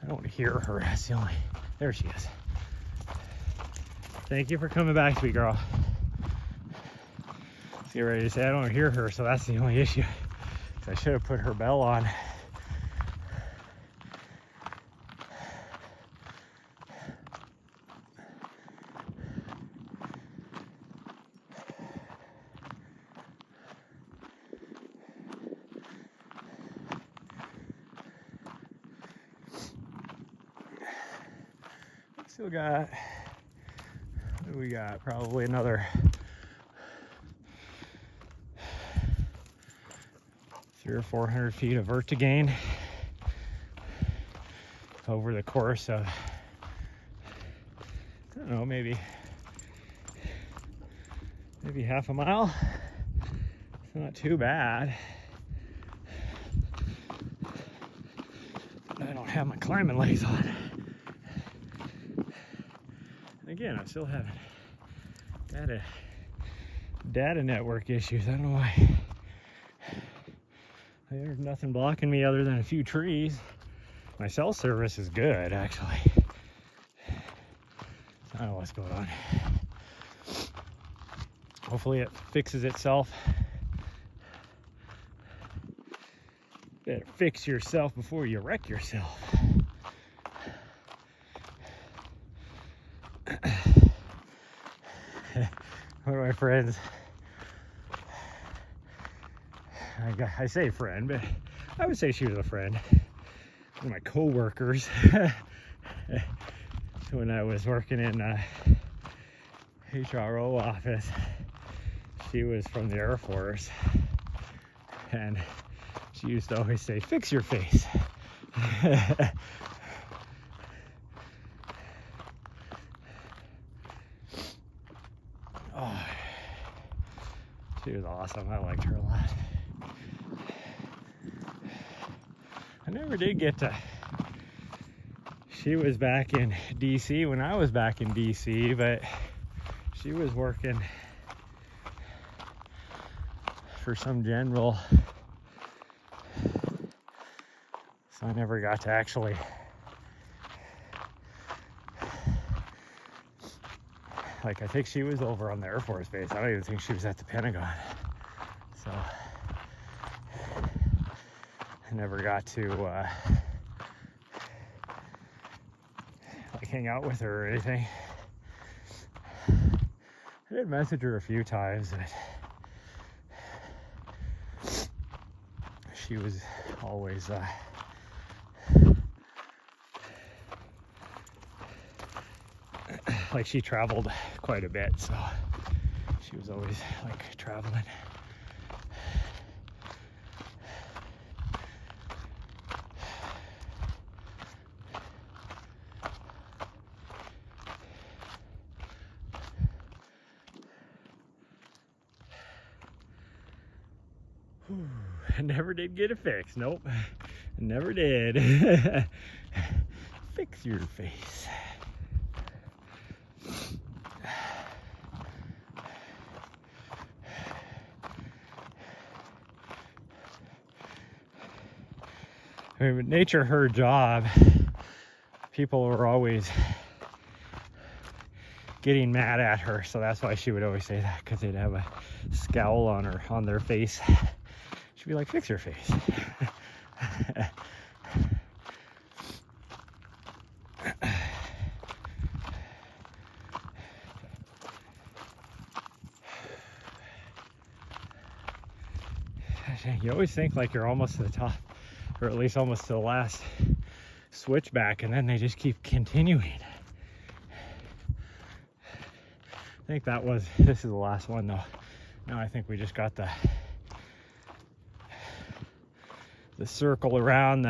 I don't hear her. That's the only. There she is. Thank you for coming back to me, girl. Get ready to say I don't hear her, so that's the only issue. I should have put her bell on. Still got, what do we got? Probably another 300 or 400 feet of vert to gain over the course of, I don't know, maybe half a mile. It's not too bad. But I don't have my climbing legs on. Again, I'm still having data network issues. I don't know why. There's nothing blocking me other than a few trees. My cell service is good, actually. I don't know what's going on. Hopefully it fixes itself. Better fix yourself before you wreck yourself. One of my friends, I say friend, but I would say she was a friend. One of my co-workers when I was working in HRO office. She was from the Air Force, and she used to always say, "Fix your face." Oh, she was awesome. I liked her a lot. I never did get to. She was back in DC when I was back in DC, but she was working for some general. So I never got to actually like, I think she was over on the Air Force Base. I don't even think she was at the Pentagon. So I never got to like hang out with her or anything. I did message her a few times, but she was always like, she traveled quite a bit, so she was always like traveling. I never did get it fixed. Nope, never did. Fix your face. I mean, with nature, her job, people were always getting mad at her, so that's why she would always say that, because they'd have a scowl on their face. She'd be like, fix your face. You always think like you're almost to the top, or at least almost to the last switchback, and then they just keep continuing. I think this is the last one though. Now I think we just got the circle around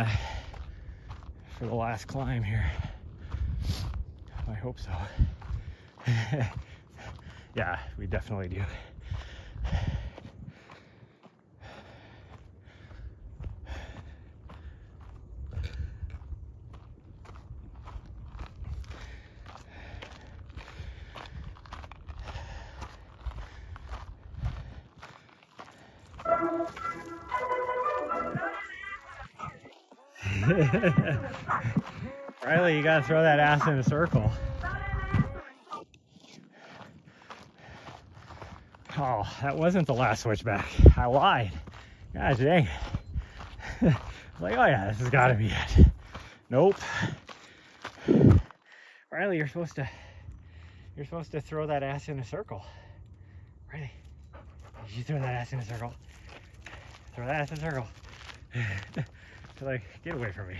for the last climb here. I hope so. Yeah, we definitely do. Rylee, you gotta throw that ass in a circle. Oh, that wasn't the last switchback. I lied. God dang. Like, oh yeah, this has gotta be it. Nope. Rylee, you're supposed to throw that ass in a circle. Rylee, you throw that ass in a circle. Throw that ass in a circle. Like, get away from me.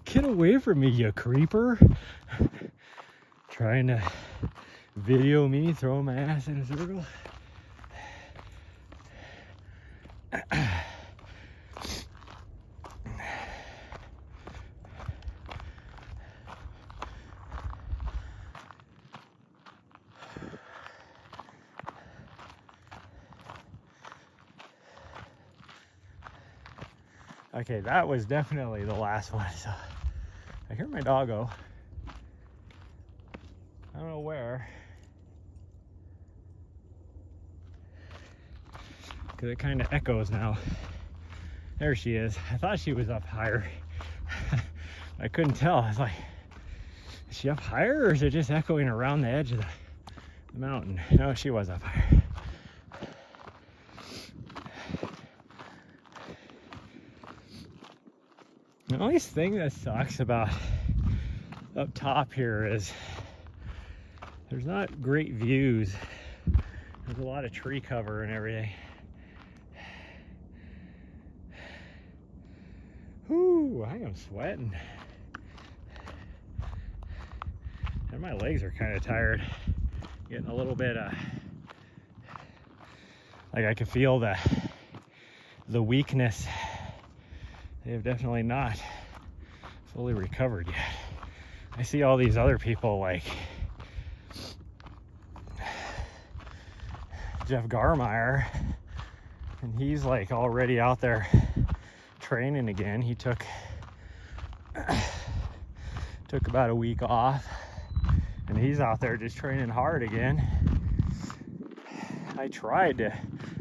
Get away from me, you creeper. Trying to video me throwing my ass in a circle. Okay, that was definitely the last one. So I hear my doggo. I don't know where. Because it kind of echoes now. There she is. I thought she was up higher. I couldn't tell. I was like, is she up higher or is it just echoing around the edge of the mountain? No, she was up higher. The only thing that sucks about up top here is there's not great views. There's a lot of tree cover and everything. Whew, I am sweating. And my legs are kind of tired. Getting a little bit, like I can feel the weakness. They have definitely not fully recovered yet. I see all these other people like Jeff Garmeyer, and he's like already out there training again. He took about a week off, and he's out there just training hard again. I tried to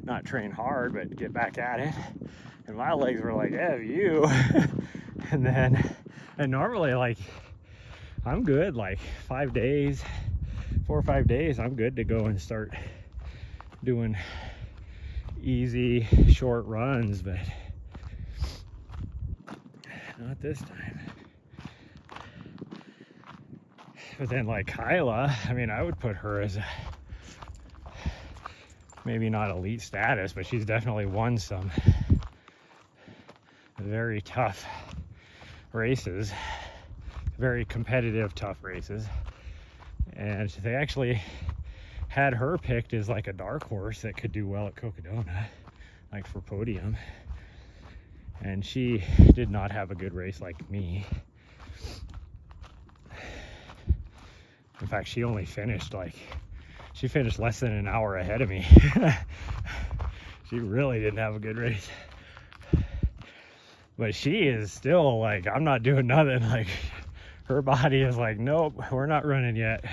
not train hard, but get back at it. And my legs were like, F you. And normally, like, I'm good, like 5 days, 4 or 5 days, I'm good to go and start doing easy, short runs, but not this time. But then, like Kyla, I mean, I would put her as a, maybe not elite status, but she's definitely won some very tough races, very competitive, tough races. And they actually had her picked as like a dark horse that could do well at Cocodona, like for podium. And she did not have a good race like me. In fact, she only finished she finished less than an hour ahead of me. She really didn't have a good race. But she is still like, I'm not doing nothing. Like, her body is like, nope, we're not running yet.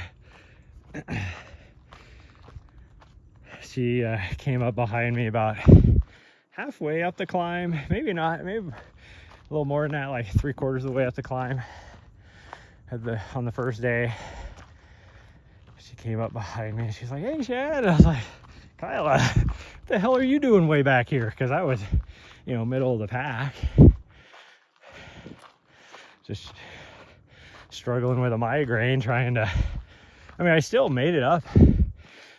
She came up behind me about halfway up the climb. Maybe not, maybe a little more than that, like 3/4 of the way up the climb on the first day. She came up behind me and she's like, hey, Shad. I was like, Kyla, what the hell are you doing way back here? Because I was, you know, middle of the pack. Just struggling with a migraine, trying to, I mean, I still made it up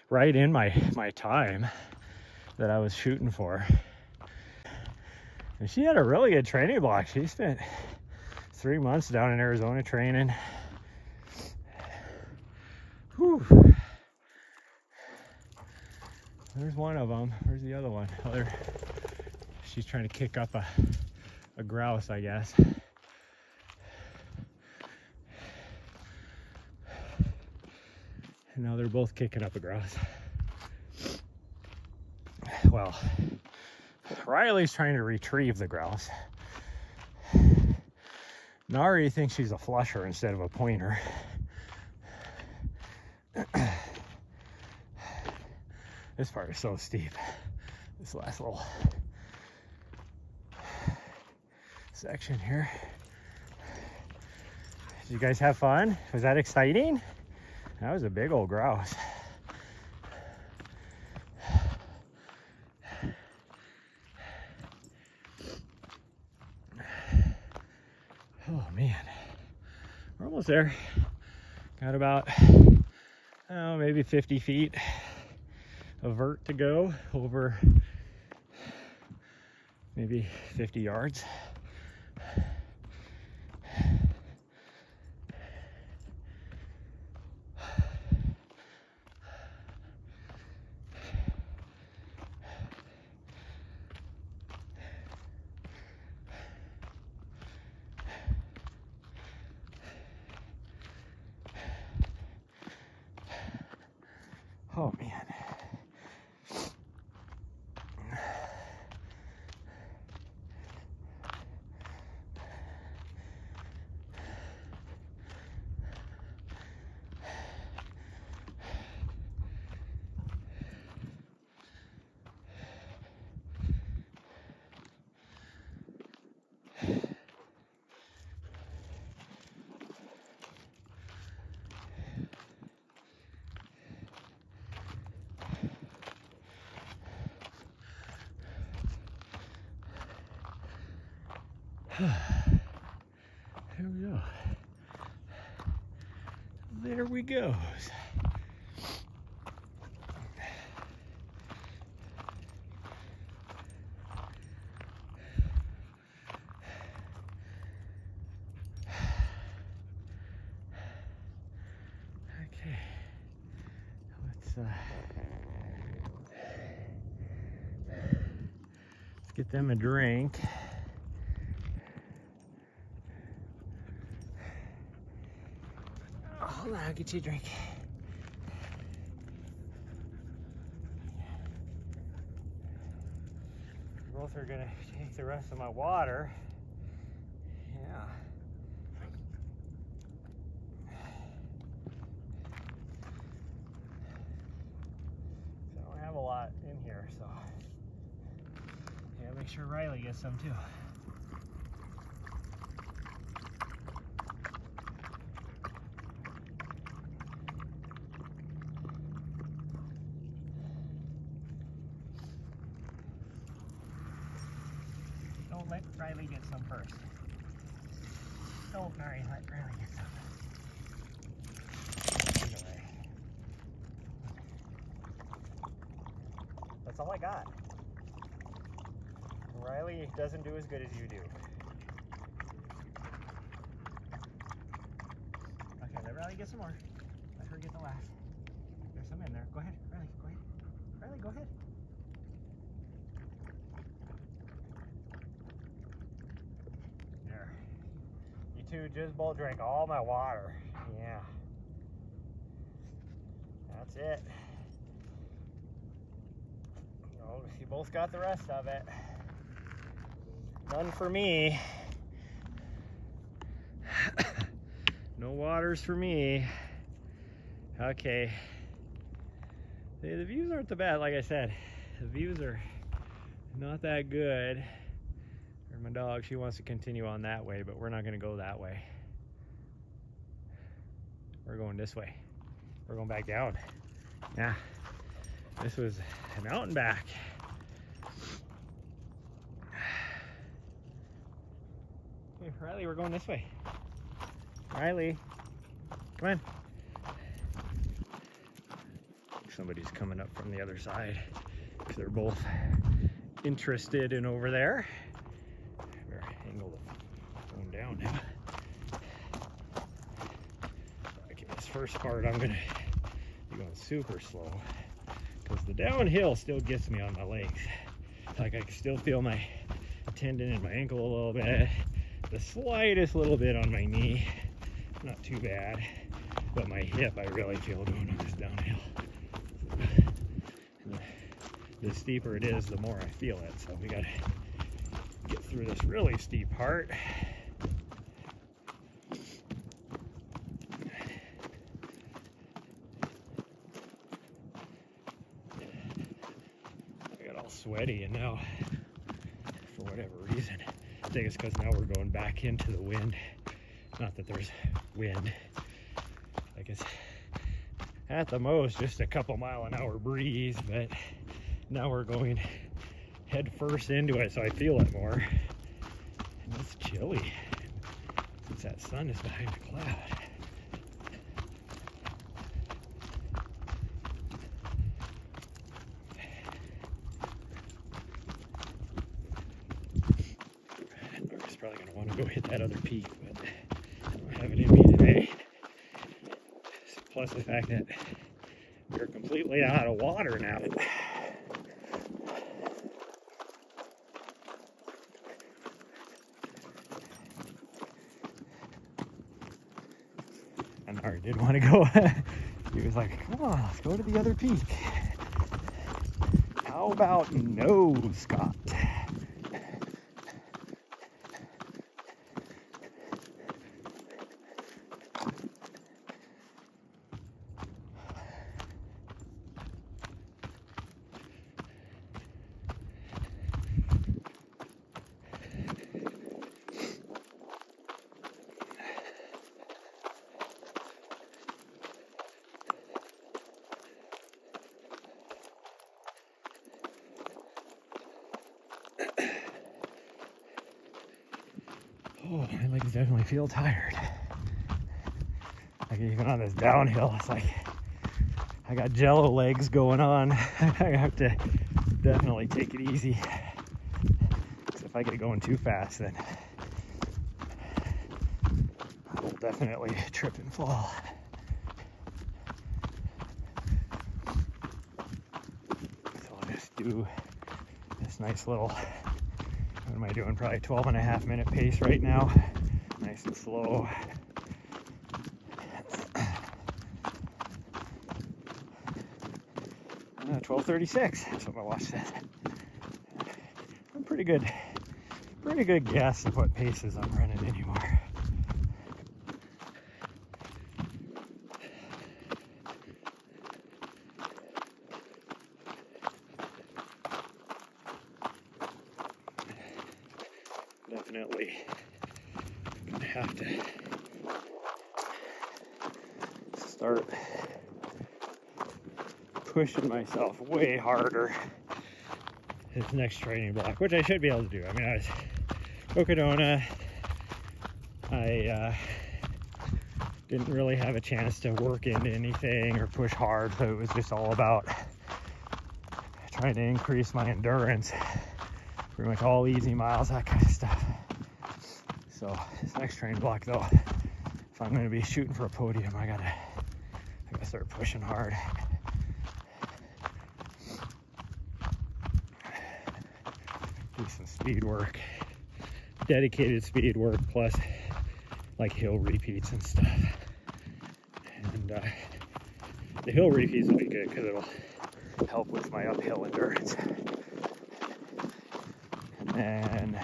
right in my time that I was shooting for. And she had a really good training block. She spent 3 months down in Arizona training. Whew. There's one of them. Where's the other one? Oh, she's trying to kick up a grouse, I guess. And now they're both kicking up a grouse. Well, Riley's trying to retrieve the grouse. Nahri thinks she's a flusher instead of a pointer. This part is so steep. This last little section here. Did you guys have fun? Was that exciting? That was a big old grouse. Oh man, we're almost there. Got about, oh, maybe 50 feet of vert to go, over maybe 50 yards. Oh man. There we go. There we go. Okay. Let's get them a drink. Hold on, I'll get you a drink. Both are gonna take the rest of my water. Yeah. So I don't have a lot. water, so yeah, make sure Rylee gets some too. Don't let Rylee get some first. Don't Nahri, let Rylee get some. That's all I got. Rylee doesn't do as good as you do. Okay, let Rylee get some more. Let her get the last. There's some in there. Go ahead, Rylee, go ahead. Rylee, go ahead. There. You two just both drank all my water. Yeah. That's it. Oh, you both got the rest of it. None for me. No waters for me. Okay. The views aren't the bad, like I said. The views are not that good. There's my dog. She wants to continue on that way, but we're not going to go that way. We're going this way. We're going back down. Yeah. This was an out and back. Hey, Rylee, we're going this way. Rylee, come on. Somebody's coming up from the other side because they're both interested in over there. Better angle the phone down now. Okay, this first part I'm gonna be going super slow because the downhill still gets me on my legs. Like I can still feel my tendon in my ankle a little bit, the slightest little bit on my knee, not too bad, but my hip I really feel going on this downhill. And the steeper it is, the more I feel it, so we gotta get through this really steep part. Sweaty, and now for whatever reason, I think it's because now we're going back into the wind. Not that there's wind, like it's at the most just a couple mile-an-hour breeze, but now we're going head first into it, so I feel it more. And it's chilly since that sun is behind a cloud. Probably going to want to go hit that other peak, but I don't have it in me today. Plus the fact that we're completely out of water now. And Nahri did want to go. He was like, come on, let's go to the other peak. How about no, Scott? Oh, my legs definitely feel tired. Like even on this downhill, it's like I got jello legs going on. I have to definitely take it easy. Because if I get going too fast, then I will definitely trip and fall. So I'll just do this nice little, what am I doing? Probably 12.5-minute pace right now. Nice and slow. 12:36. That's what my watch says. I'm pretty good guess of what paces I'm running anymore. definitely gonna have to start pushing myself way harder this next training block, which I should be able to do. I mean, I was Cocodona. I didn't really have a chance to work into anything or push hard, so it was just all about trying to increase my endurance. Pretty much all easy miles, that kind of stuff. So this next training block, though, if I'm going to be shooting for a podium, I gotta start pushing hard. Do some speed work, dedicated speed work, plus like hill repeats and stuff. And the hill repeats will be good because it'll help with my uphill endurance. And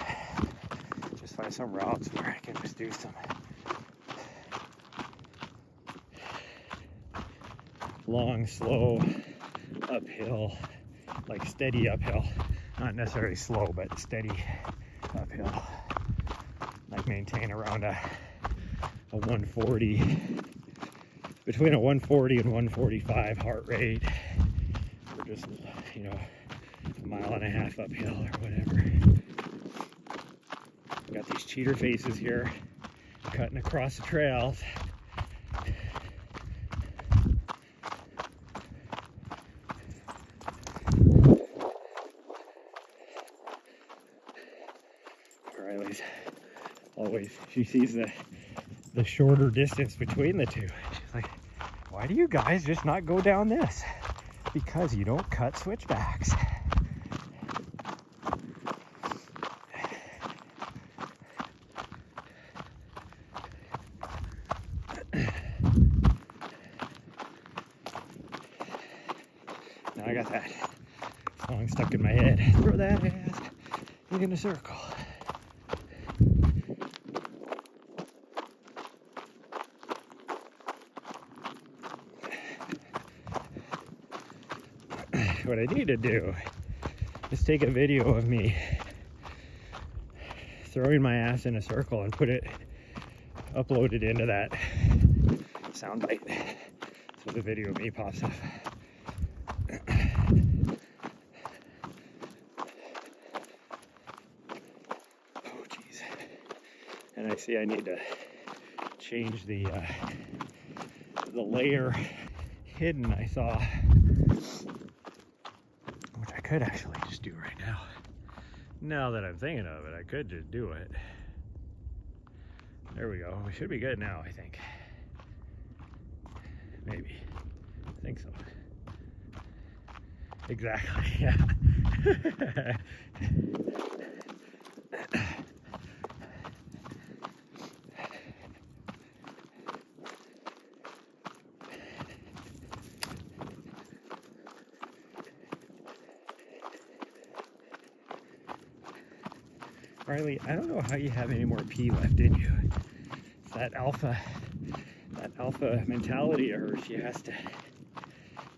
just find some routes where I can just do some long, slow uphill, like steady uphill. Not necessarily slow, but steady uphill. Like maintain around a 140, between a 140 and 145 heart rate, or just, you know, a mile and a half uphill or whatever. Got these cheater faces here, cutting across the trails. Riley's always, she sees the shorter distance between the two. She's like, why do you guys just not go down this? Because you don't cut switchbacks. Now I got that song stuck in my head. Throw that ass in a circle. What I need to do is take a video of me throwing my ass in a circle and upload it into that soundbite, so the video of me pops up. Oh jeez. And I see I need to change the layer hidden I saw, which I could actually just do right now. Now that I'm thinking of it, I could just do it. There we go. We should be good now, I think. Maybe. I think so. Exactly, yeah. Rylee, I don't know how you have any more pee left in you. It's that alpha mentality of her. She has to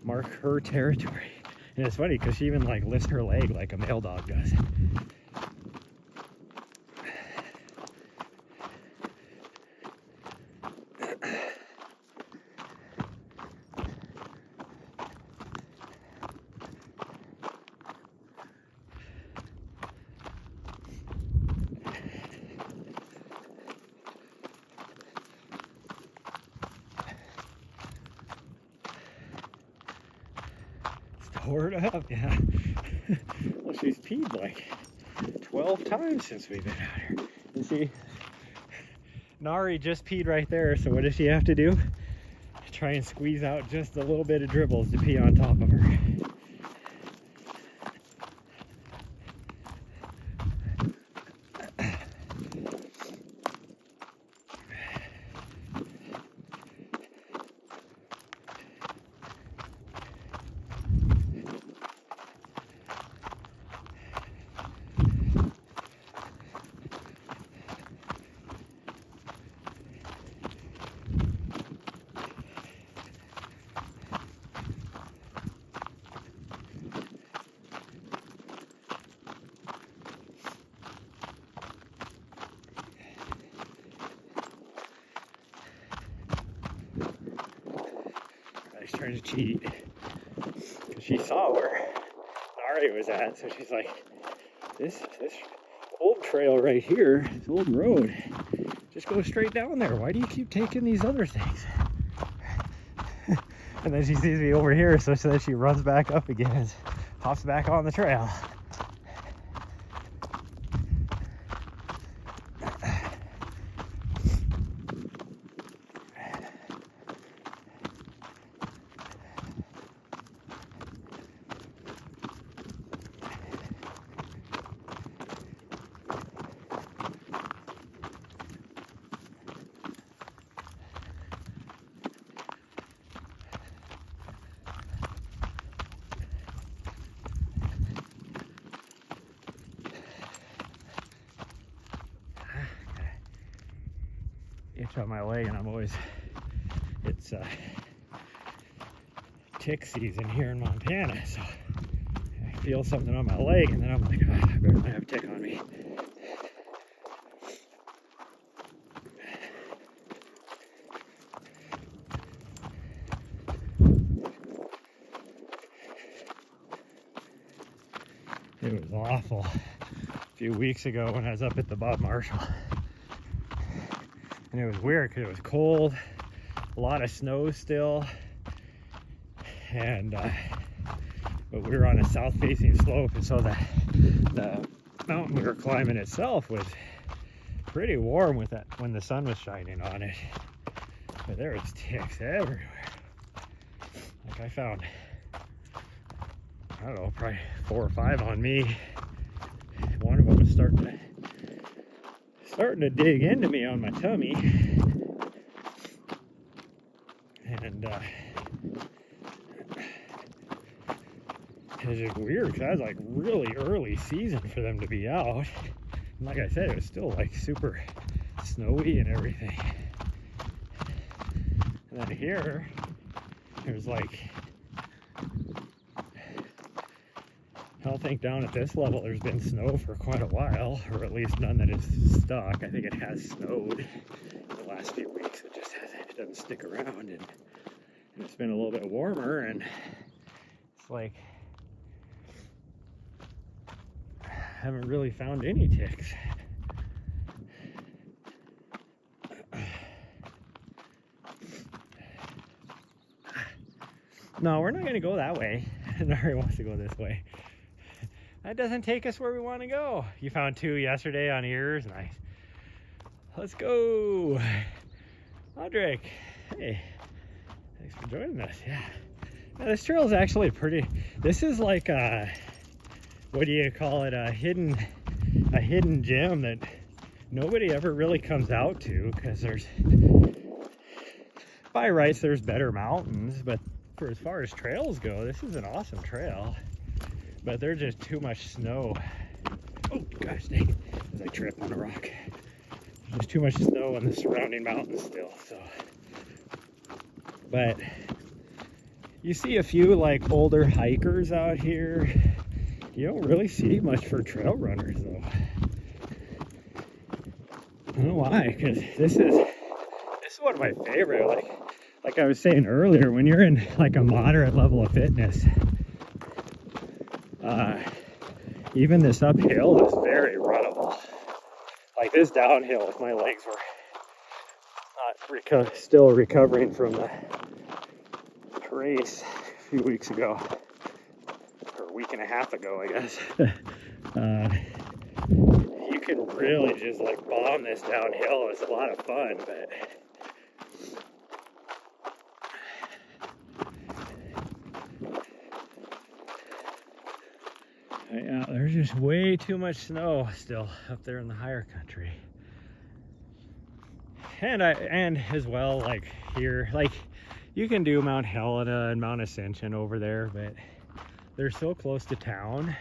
mark her territory. And it's funny because she even like lifts her leg like a male dog does. Stored up, yeah. Well, she's peed like 12 times since we've been out here. You see, Nahri just peed right there, so what does she have to do? Try and squeeze out just a little bit of dribbles to pee on top of her. trying to cheat. She saw where Nahri was at, so she's like, this old trail right here, this old road, just go straight down there. Why do you keep taking these other things? And then she sees me over here, so then she runs back up again and hops back on the trail. Itch on my leg, and it's tick season here in Montana, so I feel something on my leg, and then I'm like, oh, I better not have a tick on me. It was awful a few weeks ago when I was up at the Bob Marshall. And it was weird because it was cold, a lot of snow still, and but we were on a south-facing slope, and so the mountain we were climbing itself was pretty warm with that when the sun was shining on it. But there was ticks everywhere. Like I found, I don't know, probably 4 or 5 on me. One of them was starting to dig into me on my tummy, and it was just weird because I was like really early season for them to be out, and like I said, it was still like super snowy and everything. And then here there's like, I don't think down at this level there's been snow for quite a while, or at least none that is stuck. I think it has snowed in the last few weeks. It just hasn't, it doesn't stick around, and it's been a little bit warmer, and it's like I haven't really found any ticks. No, we're not going to go that way. Nahri wants to go this way. That doesn't take us where we want to go. You found 2 yesterday on ears. Nice. Let's go. Audric. Hey. Thanks for joining us. Yeah. Now, this trail is actually pretty. This is like a, what do you call it? A hidden gem that nobody ever really comes out to, because there's, by rights, there's better mountains, but for as far as trails go, this is an awesome trail. But there's just too much snow. Oh gosh dang, as I trip on a rock. There's just too much snow on the surrounding mountains still, so. But you see a few like older hikers out here. You don't really see much for trail runners though. I don't know why, because this is one of my favorite. Like I was saying earlier, when you're in like a moderate level of fitness, even this uphill is very runnable. Like this downhill, if my legs were not still recovering from the race a few weeks ago, or a week and a half ago, I guess, you can really just like bomb this downhill. It's a lot of fun, but yeah, there's just way too much snow still up there in the higher country. And as well, like here, like you can do Mount Helena and Mount Ascension over there, but they're so close to town.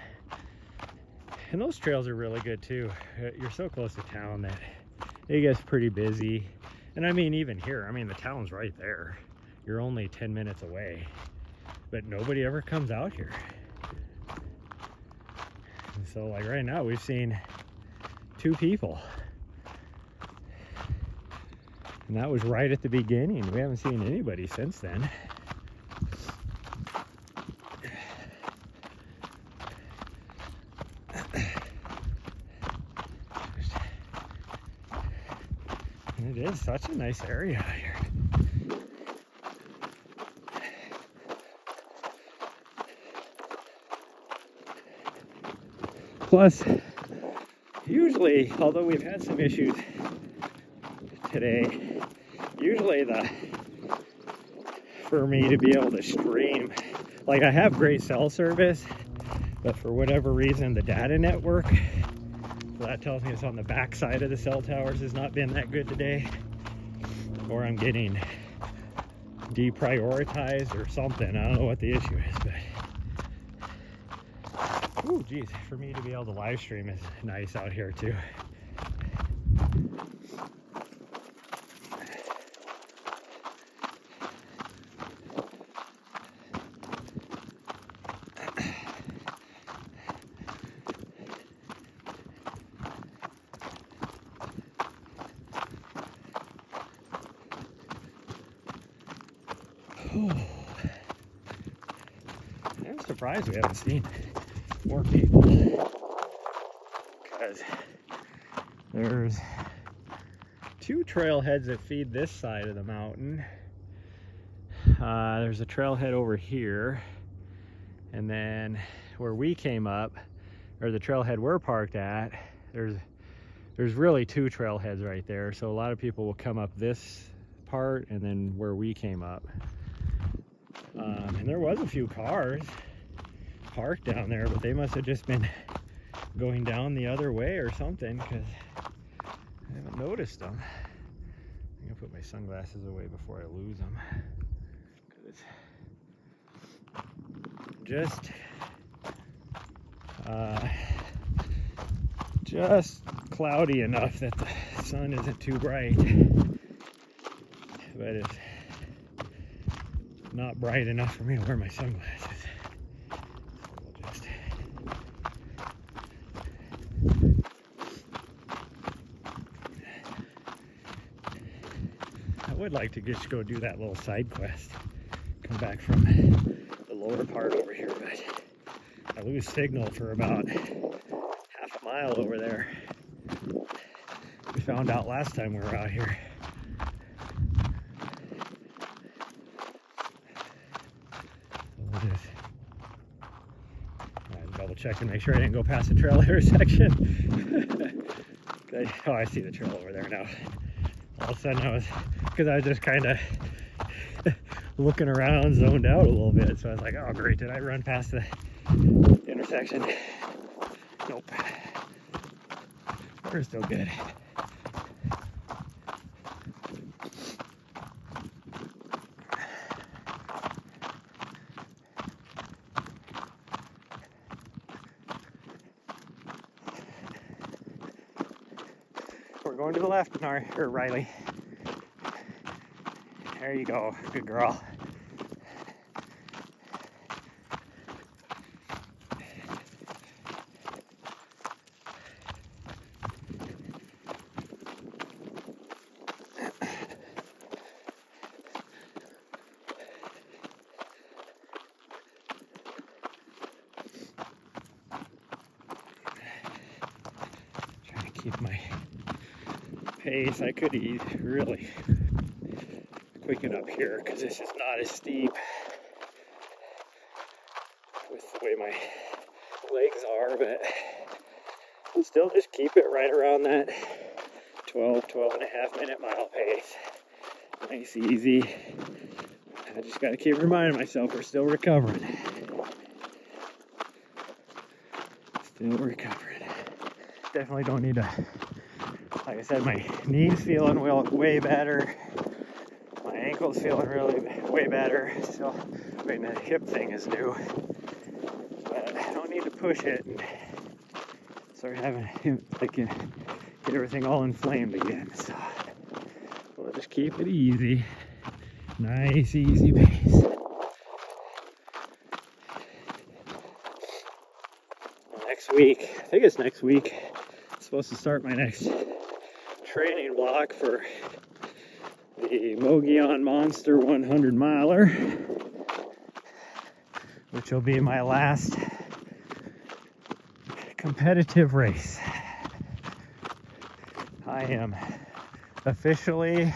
And those trails are really good too. You're so close to town that it gets pretty busy. And I mean, even here, I mean, the town's right there. You're only 10 minutes away, but nobody ever comes out here. And so like right now we've seen 2 people, and that was right at the beginning. We haven't seen anybody since then. It is such a nice area out here. Plus, usually, although we've had some issues today, usually for me to be able to stream, like I have great cell service, but for whatever reason, the data network, so that tells me it's on the back side of the cell towers, has not been that good today, or I'm getting deprioritized or something. I don't know what the issue is, but oh geez, for me to be able to live stream is nice out here too. I'm surprised we haven't seen more people, because there's two trailheads that feed this side of the mountain. There's a trailhead over here, and then where we came up, or the trailhead we're parked at, there's really two trailheads right there. So a lot of people will come up this part and then where we came up. And there was a few cars parked down there, but they must have just been going down the other way or something, because I haven't noticed them. I'm gonna put my sunglasses away before I lose them, because just cloudy enough that the sun isn't too bright, but it's not bright enough for me to wear my sunglasses. I would like to just go do that little side quest, come back from the lower part over here, but I lose signal for about half a mile over there. We found out last time we were out here. Double check and make sure I didn't go past the trail intersection. Oh, I see the trail over there now. All of a sudden because I was just kind of looking around, zoned out a little bit. So I was like, oh great, did I run past the intersection? Nope. We're still good. We're going to the left, Nahri, or Rylee. There you go, good girl. Trying to keep my pace. I could really quicken up here because this is not as steep with the way my legs are, but I'll still just keep it right around that 12 and a half minute mile pace. Nice, easy. I just got to keep reminding myself we're still recovering. Still recovering. Definitely don't need to, like I said, my knees feeling way better. My ankle's feeling way better. Still, I mean, the hip thing is new, but I don't need to push it and start having, like, get everything all inflamed again. So we'll just keep it easy. Nice, easy pace. Next week, I think it's next week, I'm supposed to start my next training block for the Mogollon Monster 100 miler, which will be my last competitive race. I am officially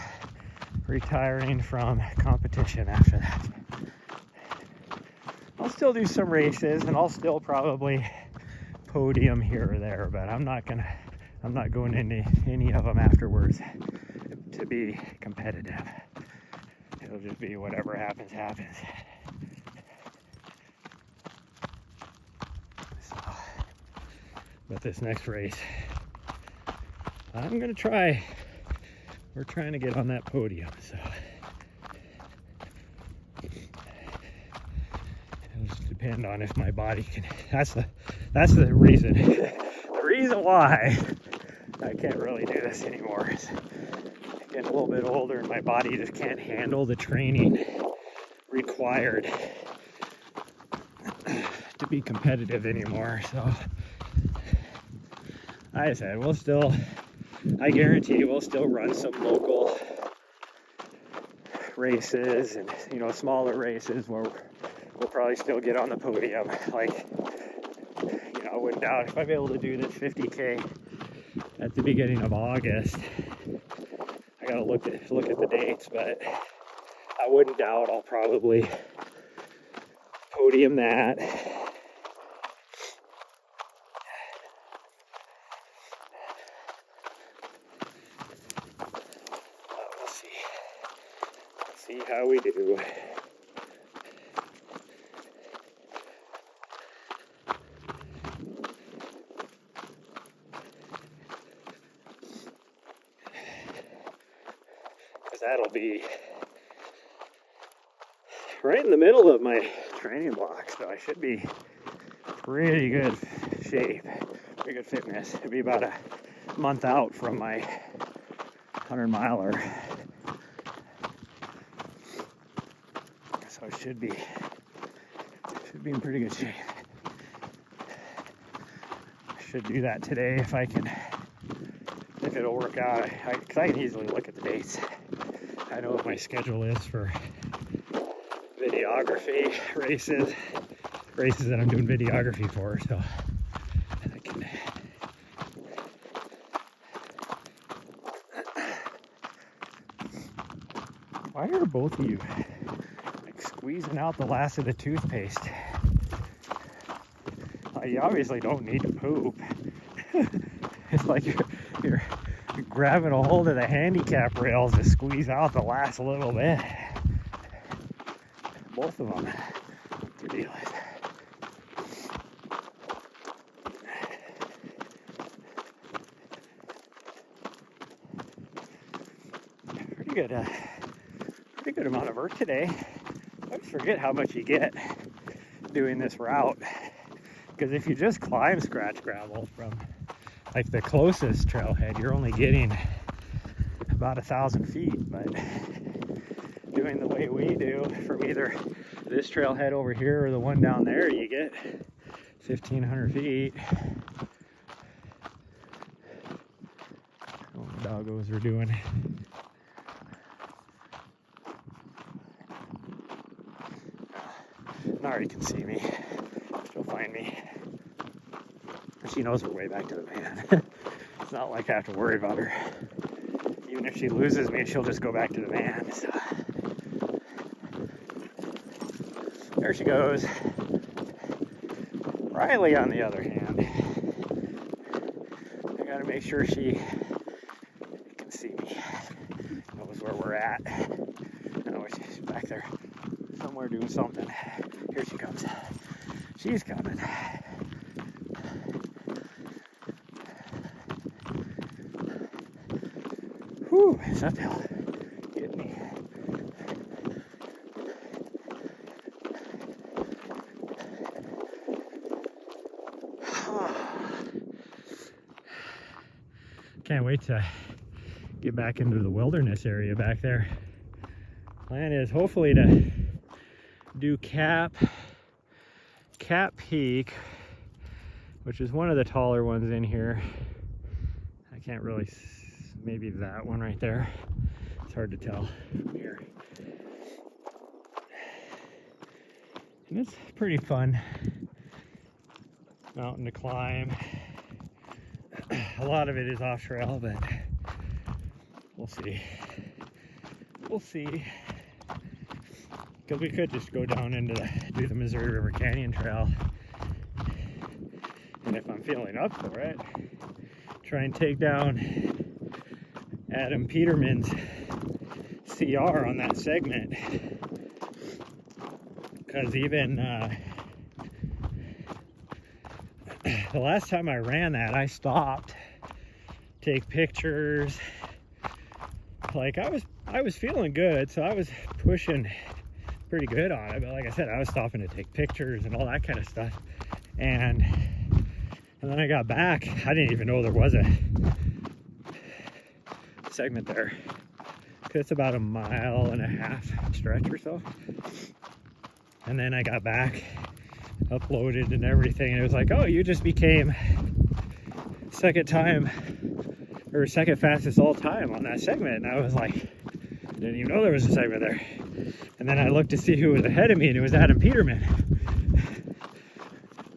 retiring from competition after that. I'll still do some races and I'll still probably podium here or there, but I'm not going into any of them afterwards to be competitive. It'll just be whatever happens. So, but this next race, I'm gonna try. We're trying to get on that podium, so it'll just depend on if my body can. That's the reason. The reason why I can't really do this anymore is I'm getting a little bit older and my body just can't handle the training required to be competitive anymore. So I said I guarantee we'll still run some local races and, you know, smaller races where we'll probably still get on the podium. Like, you know, I wouldn't doubt if I'm able to do this 50K at the beginning of August. I gotta look at the dates, but I wouldn't doubt I'll probably podium that. We'll see how we do. That'll be right in the middle of my training block, so I should be pretty good shape, pretty good fitness. It'll be about a month out from my 100-miler, so I should be in pretty good shape. I should do that today if it'll work out, because I can easily look at the dates. I know what my schedule is for videography races that I'm doing videography for, so I can. Why are both of you like squeezing out the last of the toothpaste? You obviously don't need to poop. It's like you're grabbing a hold of the handicap rails to squeeze out the last little bit. Both of them. What's your deal is? Pretty good amount of work today. I always forget how much you get doing this route. Because if you just climb scratch gravel from like the closest trailhead, you're only getting about 1,000 feet, but doing the way we do from either this trailhead over here or the one down there, you get 1,500 feet. All the doggos are doing. Nahri can see me. She'll find me. She knows her way back to the van. It's not like I have to worry about her. Even if she loses me, she'll just go back to the van. So. There she goes. Rylee, on the other hand, I gotta make sure she can see me, knows where we're at. Oh, she's back there somewhere doing something. Here she comes. She's coming. Whew, it's uphill. Get me. Can't wait to get back into the wilderness area back there. Plan is hopefully to do Cap Peak, which is one of the taller ones in here. I can't really, maybe that one right there. It's hard to tell from here. And it's pretty fun mountain to climb. A lot of it is off trail, but
We'll see. We'll see. Because we could just go down into do the Missouri River Canyon Trail. And if I'm feeling up for it, try and take down Adam Peterman's CR on that segment. Because even the last time I ran that, I stopped, take pictures. Like I was feeling good, so I was pushing pretty good on it. But like I said, I was stopping to take pictures and all that kind of stuff. And then I got back. I didn't even know there was a segment there. It's about a 1.5 mile stretch or so. And then I got back, uploaded and everything, and it was like, oh, you just became second fastest all time on that segment. And I was like, didn't even know there was a segment there. And then I looked to see who was ahead of me, and it was Adam Peterman.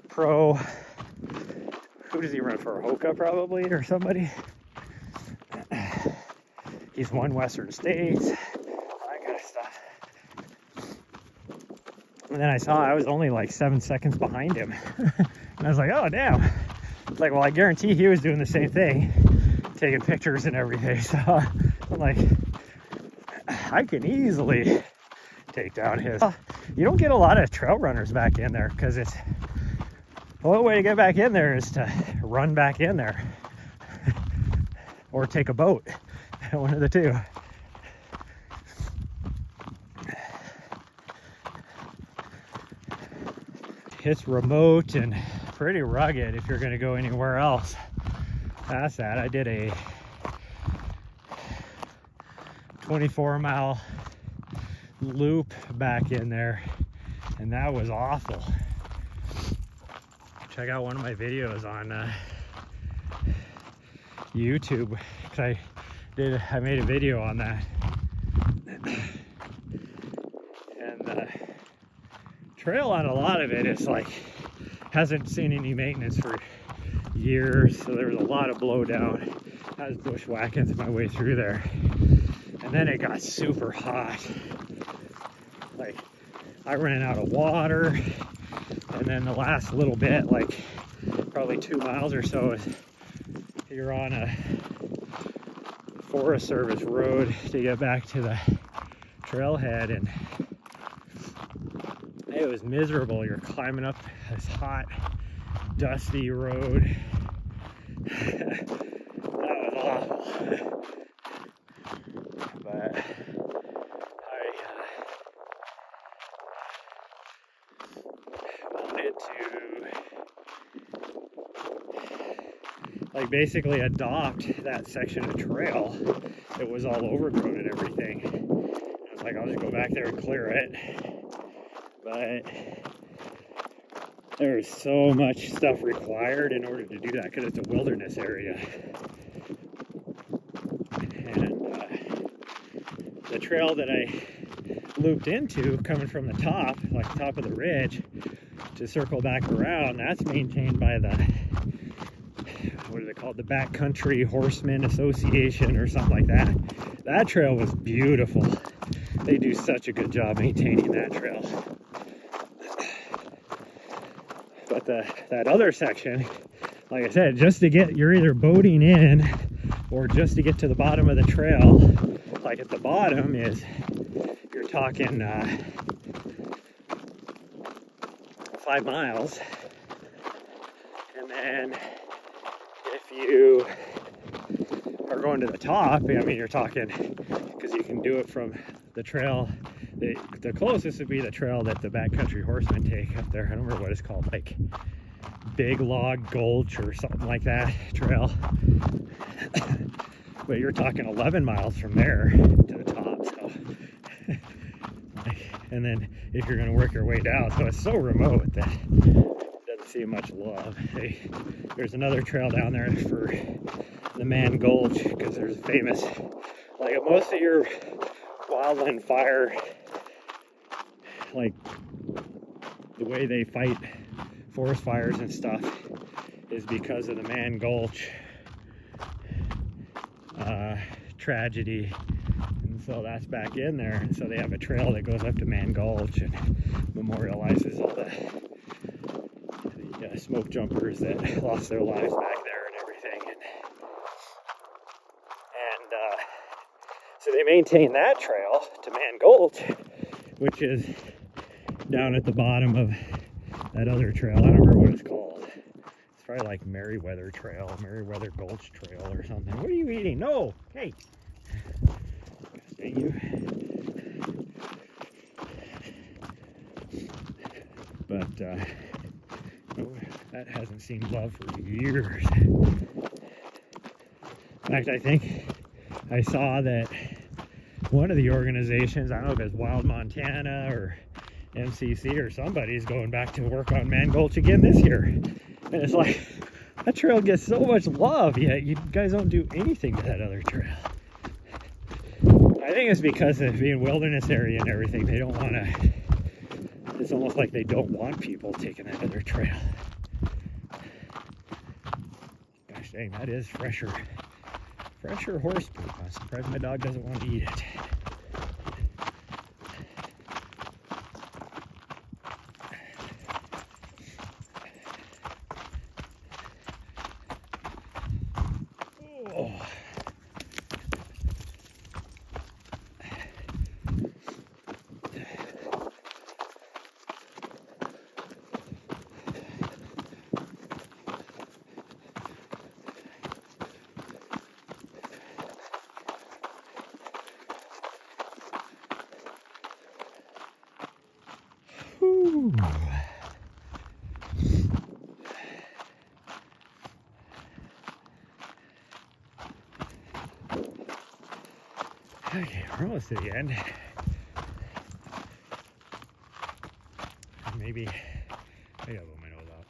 Pro, who does he run for? Hoka probably, or somebody. He's won Western States, all that kind of stuff. And then I saw I was only like 7 seconds behind him. And I was like, oh, damn. It's like, well, I guarantee he was doing the same thing, taking pictures and everything. So I'm like, I can easily take down his. You don't get a lot of trail runners back in there because it's the only way to get back in there is to run back in there or take a boat. One of the two. It's remote and pretty rugged if you're going to go anywhere else past that. I did a 24-mile loop back in there, and that was awful. Check out one of my videos on YouTube, because I made a video on that. And the trail on a lot of it is like hasn't seen any maintenance for years, so there was a lot of blowdown. I was bushwhacking my way through there, and then it got super hot. Like I ran out of water, and then the last little bit, like probably 2 miles or so, you're on a Forest Service road to get back to the trailhead, and it was miserable. You're climbing up this hot, dusty road. That was awful. But I wanted to like basically adopt that section of trail that was all overgrown and everything. I was like, I'll just go back there and clear it. But there's so much stuff required in order to do that because it's a wilderness area. And the trail that I looped into coming from the top, like the top of the ridge, to circle back around, that's maintained by the, what is it called, the Backcountry Horsemen Association or something like that. That trail was beautiful. They do such a good job maintaining that trail. But that other section, like I said, just to get, you're either boating in or just to get to the bottom of the trail. Like at the bottom is, you're talking 5 miles. And then if you are going to the top, I mean, you're talking, because you can do it from the trail. The closest would be the trail that the Backcountry Horsemen take up there. I don't remember what it's called, like Big Log Gulch or something like that trail. But you're talking 11 miles from there to the top. So, and then if you're going to work your way down, so it's so remote that it doesn't see much love. There's another trail down there for the Man Gulch, because there's a famous, like most of your wildland fire, like the way they fight forest fires and stuff is because of the Man Gulch tragedy. And so that's back in there. And so they have a trail that goes up to Man Gulch and memorializes all the smoke jumpers that lost their lives back there and everything. And so they maintain that trail to Man Gulch, which is down at the bottom of that other trail. I don't remember what it's called. It's probably like Meriwether Trail, Meriwether Gulch Trail or something. What are you eating? No! Hey! Gosh dang you. But that hasn't seen love for years. In fact, I think I saw that one of the organizations, I don't know if it's Wild Montana or MCC or somebody's going back to work on Man Gulch again this year. And it's like, that trail gets so much love, yet you guys don't do anything to that other trail. I think it's because of being wilderness area and everything. They don't want to, it's almost like they don't want people taking that other trail. Gosh dang, that is fresher horse poop. I'm surprised my dog doesn't want to eat it. Oh. Whew. Okay, we're almost to the end. Maybe I gotta blow my nose out.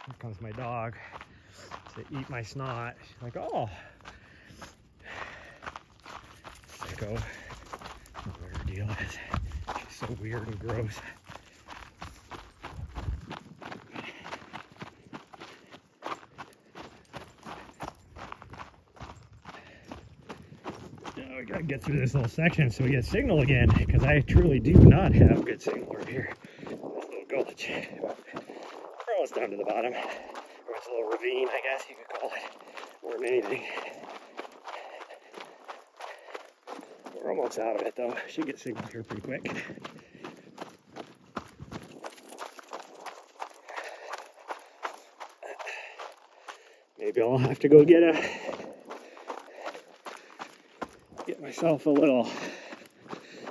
Here comes my dog to eat my snot. She's like, oh. Sicko. I don't know what her deal is. She's so weird and gross. We gotta get through this little section so we get signal again, because I truly do not have good signal over here. This little gulch. We're almost down to the bottom. Or it's a little ravine, I guess you could call it, more than anything. We're almost out of it though. Should get signal here pretty quick. Maybe I'll have to go get myself a little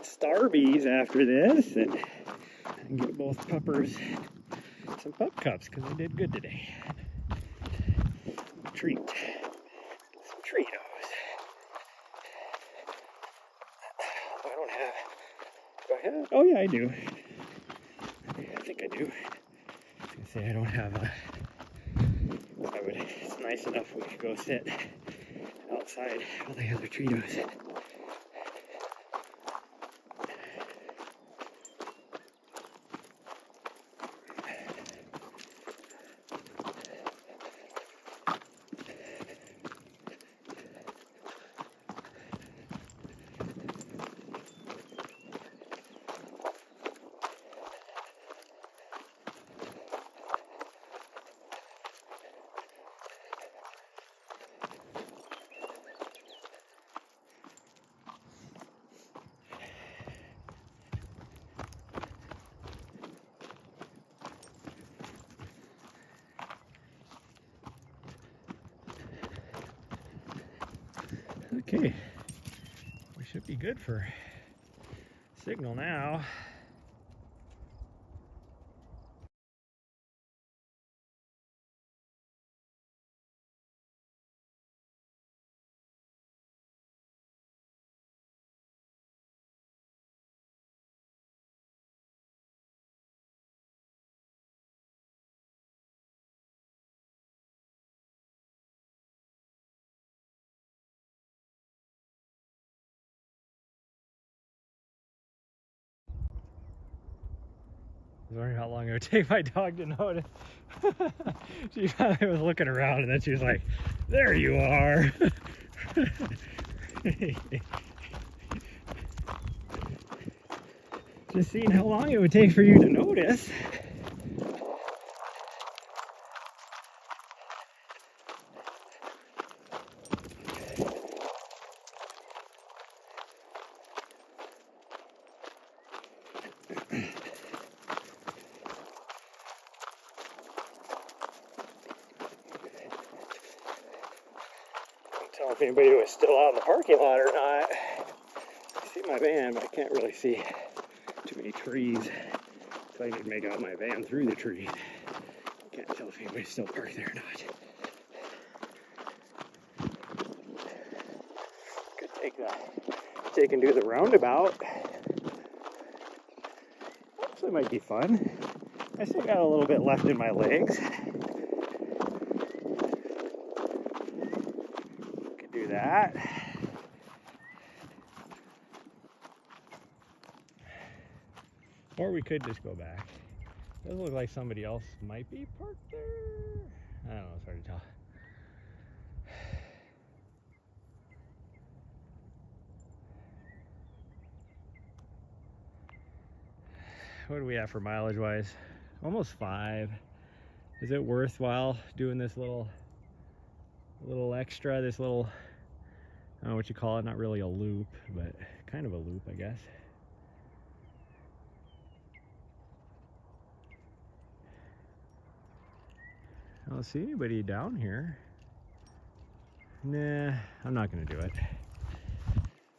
Starbies after this and get both puppers some pup cups because they did good today. Treat. Some Treatos. I don't have. Do I have? Oh yeah, I do. I think I do. I was gonna say I don't have a. It's nice enough we could go sit outside while they have their Treatos. Okay, we should be good for signal now. wondering how long it would take my dog to notice. She finally was looking around and then she was like, there you are. Just seeing how long it would take for you to notice. Tell if anybody was still out in the parking lot or not. I see my van, but I can't really see too many trees. So I need to make out my van through the trees. Can't tell if anybody's still parked there or not. Could take and do the roundabout. Actually might be fun. I still got a little bit left in my legs. That. Or we could just go back. It does look like somebody else might be parked there. I don't know, it's hard to tell. What do we have for mileage wise? Almost 5. Is it worthwhile doing this little extra, this little, I don't know what you call it, not really a loop, but kind of a loop, I guess. I don't see anybody down here. Nah, I'm not gonna do it.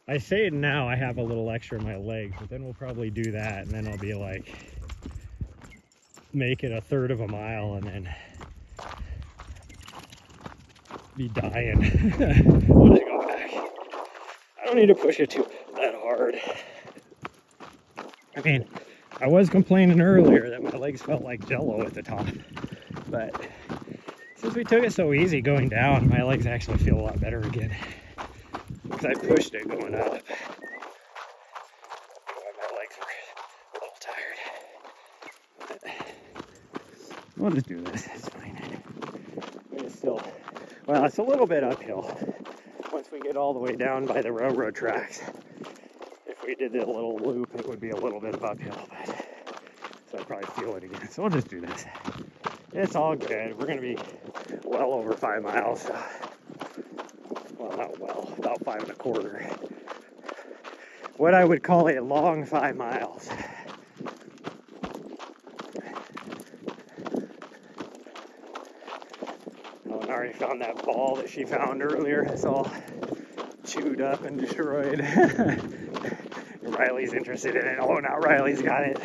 I say it now, I have a little extra in my legs, but then we'll probably do that, and then I'll be like, make it a third of a mile, and then be dying. We'll just go back. I don't need to push it that hard. I mean, I was complaining earlier that my legs felt like jello at the top, but since we took it so easy going down, my legs actually feel a lot better again because I pushed it going up. My legs were a little tired, but we'll just do this. It's fine. It's still, well, it's a little bit uphill once we get all the way down by the railroad tracks. If we did the little loop, it would be a little bit of uphill, but so I'd probably feel it again. So we'll just do this. It's all good. We're going to be well over 5 miles. Well, not well, about 5 1/4. What I would call a long 5 miles. Nahri found that ball that she found earlier. It's all chewed up and destroyed. Riley's interested in it. Oh, now Riley's got it.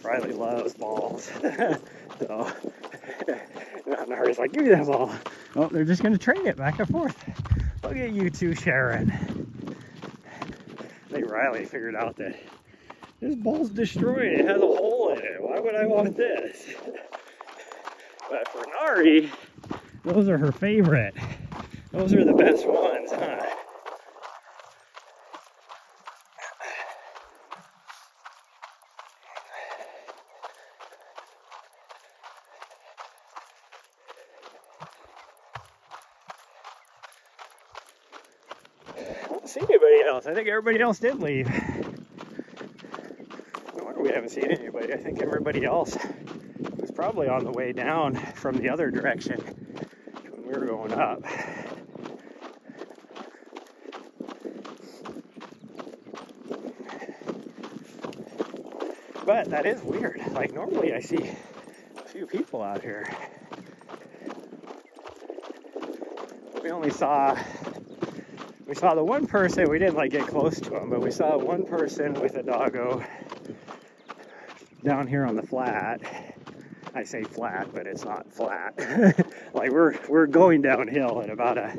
Riley loves balls. So now Nahri's like, give me that ball. Oh, they're just going to trade it back and forth. Look at you two sharing. I think Riley figured out that this ball's destroyed. It has a hole in it. Why would I want this? But for Nahri, those are her favorite. Those are the best ones, huh? I don't see anybody else. I think everybody else did leave. No wonder we haven't seen anybody. I think everybody else was probably on the way down from the other direction when we were going up. But that is weird. Like normally I see a few people out here. We saw the one person. We didn't like get close to him, but we saw one person with a doggo down here on the flat. I say flat, but it's not flat. Like we're going downhill at about a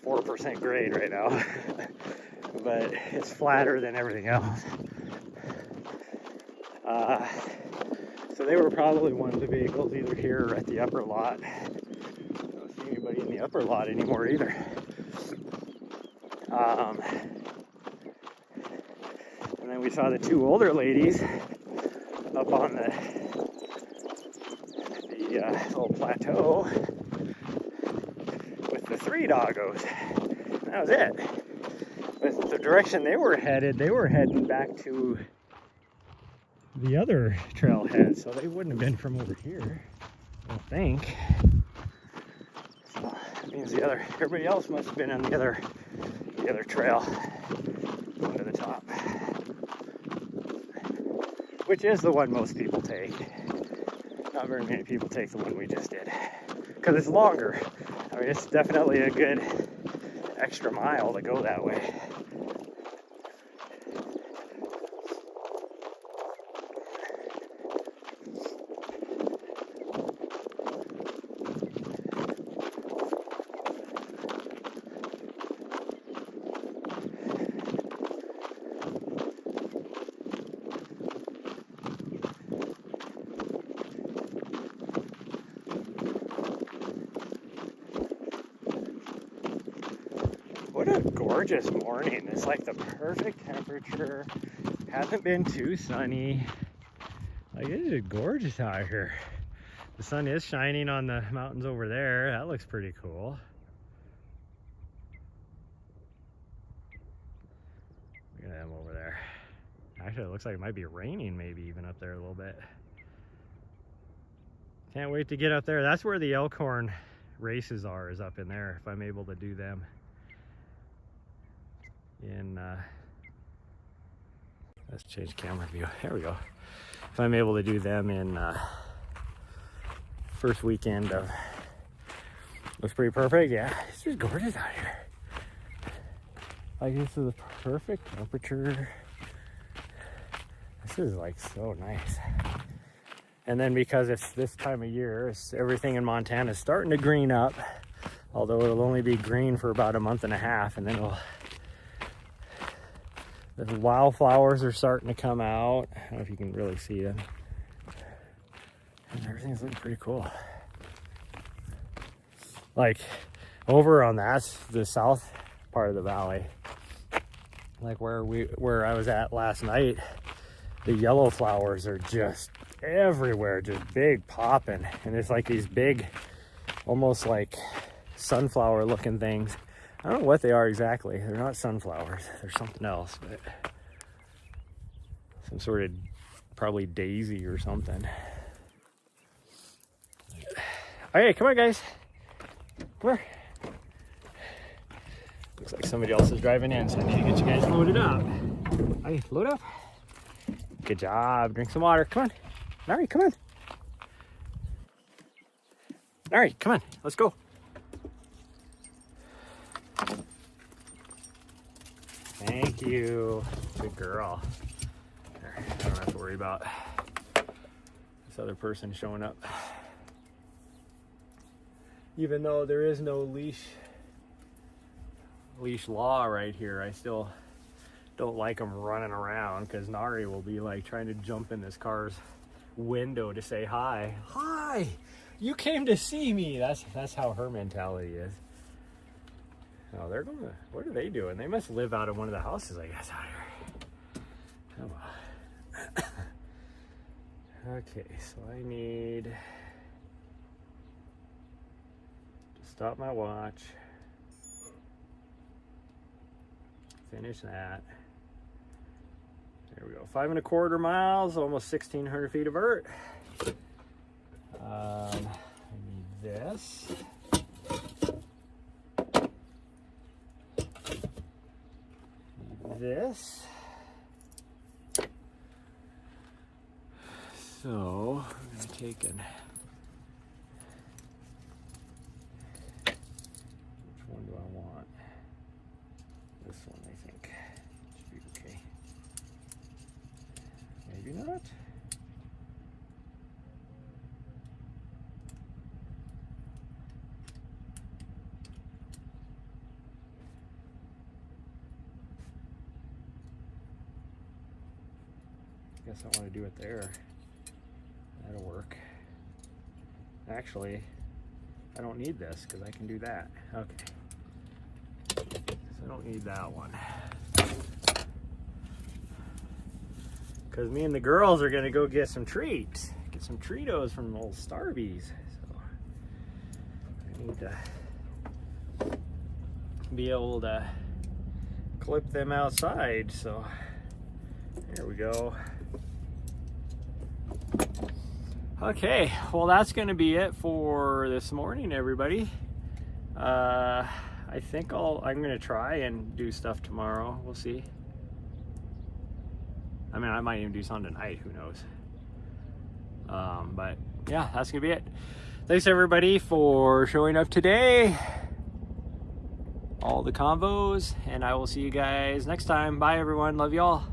4% grade right now, but it's flatter than everything else. So they were probably one of the vehicles either here or at the upper lot. I don't see anybody in the upper lot anymore either. And then we saw the two older ladies up on the the little plateau with the 3 doggos. That was it. But the direction they were heading back to the other trailhead, so they wouldn't have been from over here, I don't think. So that means everybody else must have been on the other trail to the top, which is the one most people take. Not very many people take the one we just did because it's longer. I mean, it's definitely a good extra mile to go that way. What a gorgeous morning. It's like the perfect temperature. Hasn't been too sunny. Like, it is gorgeous out here. The sun is shining on the mountains over there. That looks pretty cool. Look at them over there. Actually, it looks like it might be raining maybe even up there a little bit. Can't wait to get up there. That's where the Elkhorn races are, is up in there, if I'm able to do them. Let's change camera view. There we go. If I'm able to do them in first weekend of, looks pretty perfect. Yeah, it's just gorgeous out here. Like, this is the perfect temperature. This is like so nice. And then because it's this time of year, everything in Montana is starting to green up, although it'll only be green for about a month and a half, and then the wildflowers are starting to come out. I don't know if you can really see them. And everything's looking pretty cool. Like, over on the south part of the valley, like where I was at last night, the yellow flowers are just everywhere, just big popping. And it's like these big, almost like sunflower looking things. I don't know what they are exactly. They're not sunflowers. They're something else, but some sort of probably daisy or something. Okay, come on, guys. Come here. Looks like somebody else is driving in, so I need to get you guys loaded up. Hey, load up. Good job. Drink some water. Come on. Nahri, come on. Nahri, come on. Let's go. Thank you. Good girl. I don't have to worry about this other person showing up. Even though there is no leash law right here, I still don't like them running around, because Nahri will be like trying to jump in this car's window to say hi. Hi! You came to see me! That's how her mentality is. Oh, they're going to, what are they doing? They must live out of one of the houses, I guess, out here. Oh, well. Okay, so I need to stop my watch. Finish that. There we go. 5 1/4 miles, almost 1,600 feet of vert. I need this. This. So we're going to take an, which one do I want? This one, I think. Should be okay. Maybe not. Guess I want to do it there. That'll work. Actually, I don't need this because I can do that. Okay. So I don't need that one. Because me and the girls are going to go get some treats.
get some Treatos from old Starbies. So I need to be able to clip them outside. So there we go. Okay, well that's going to be it for this morning, everybody. I think I'm going to try and do stuff tomorrow. We'll see. I mean, I might even do something tonight, who knows. But yeah, that's going to be it. Thanks everybody for showing up today. All the convos, and I will see you guys next time. Bye everyone, love y'all.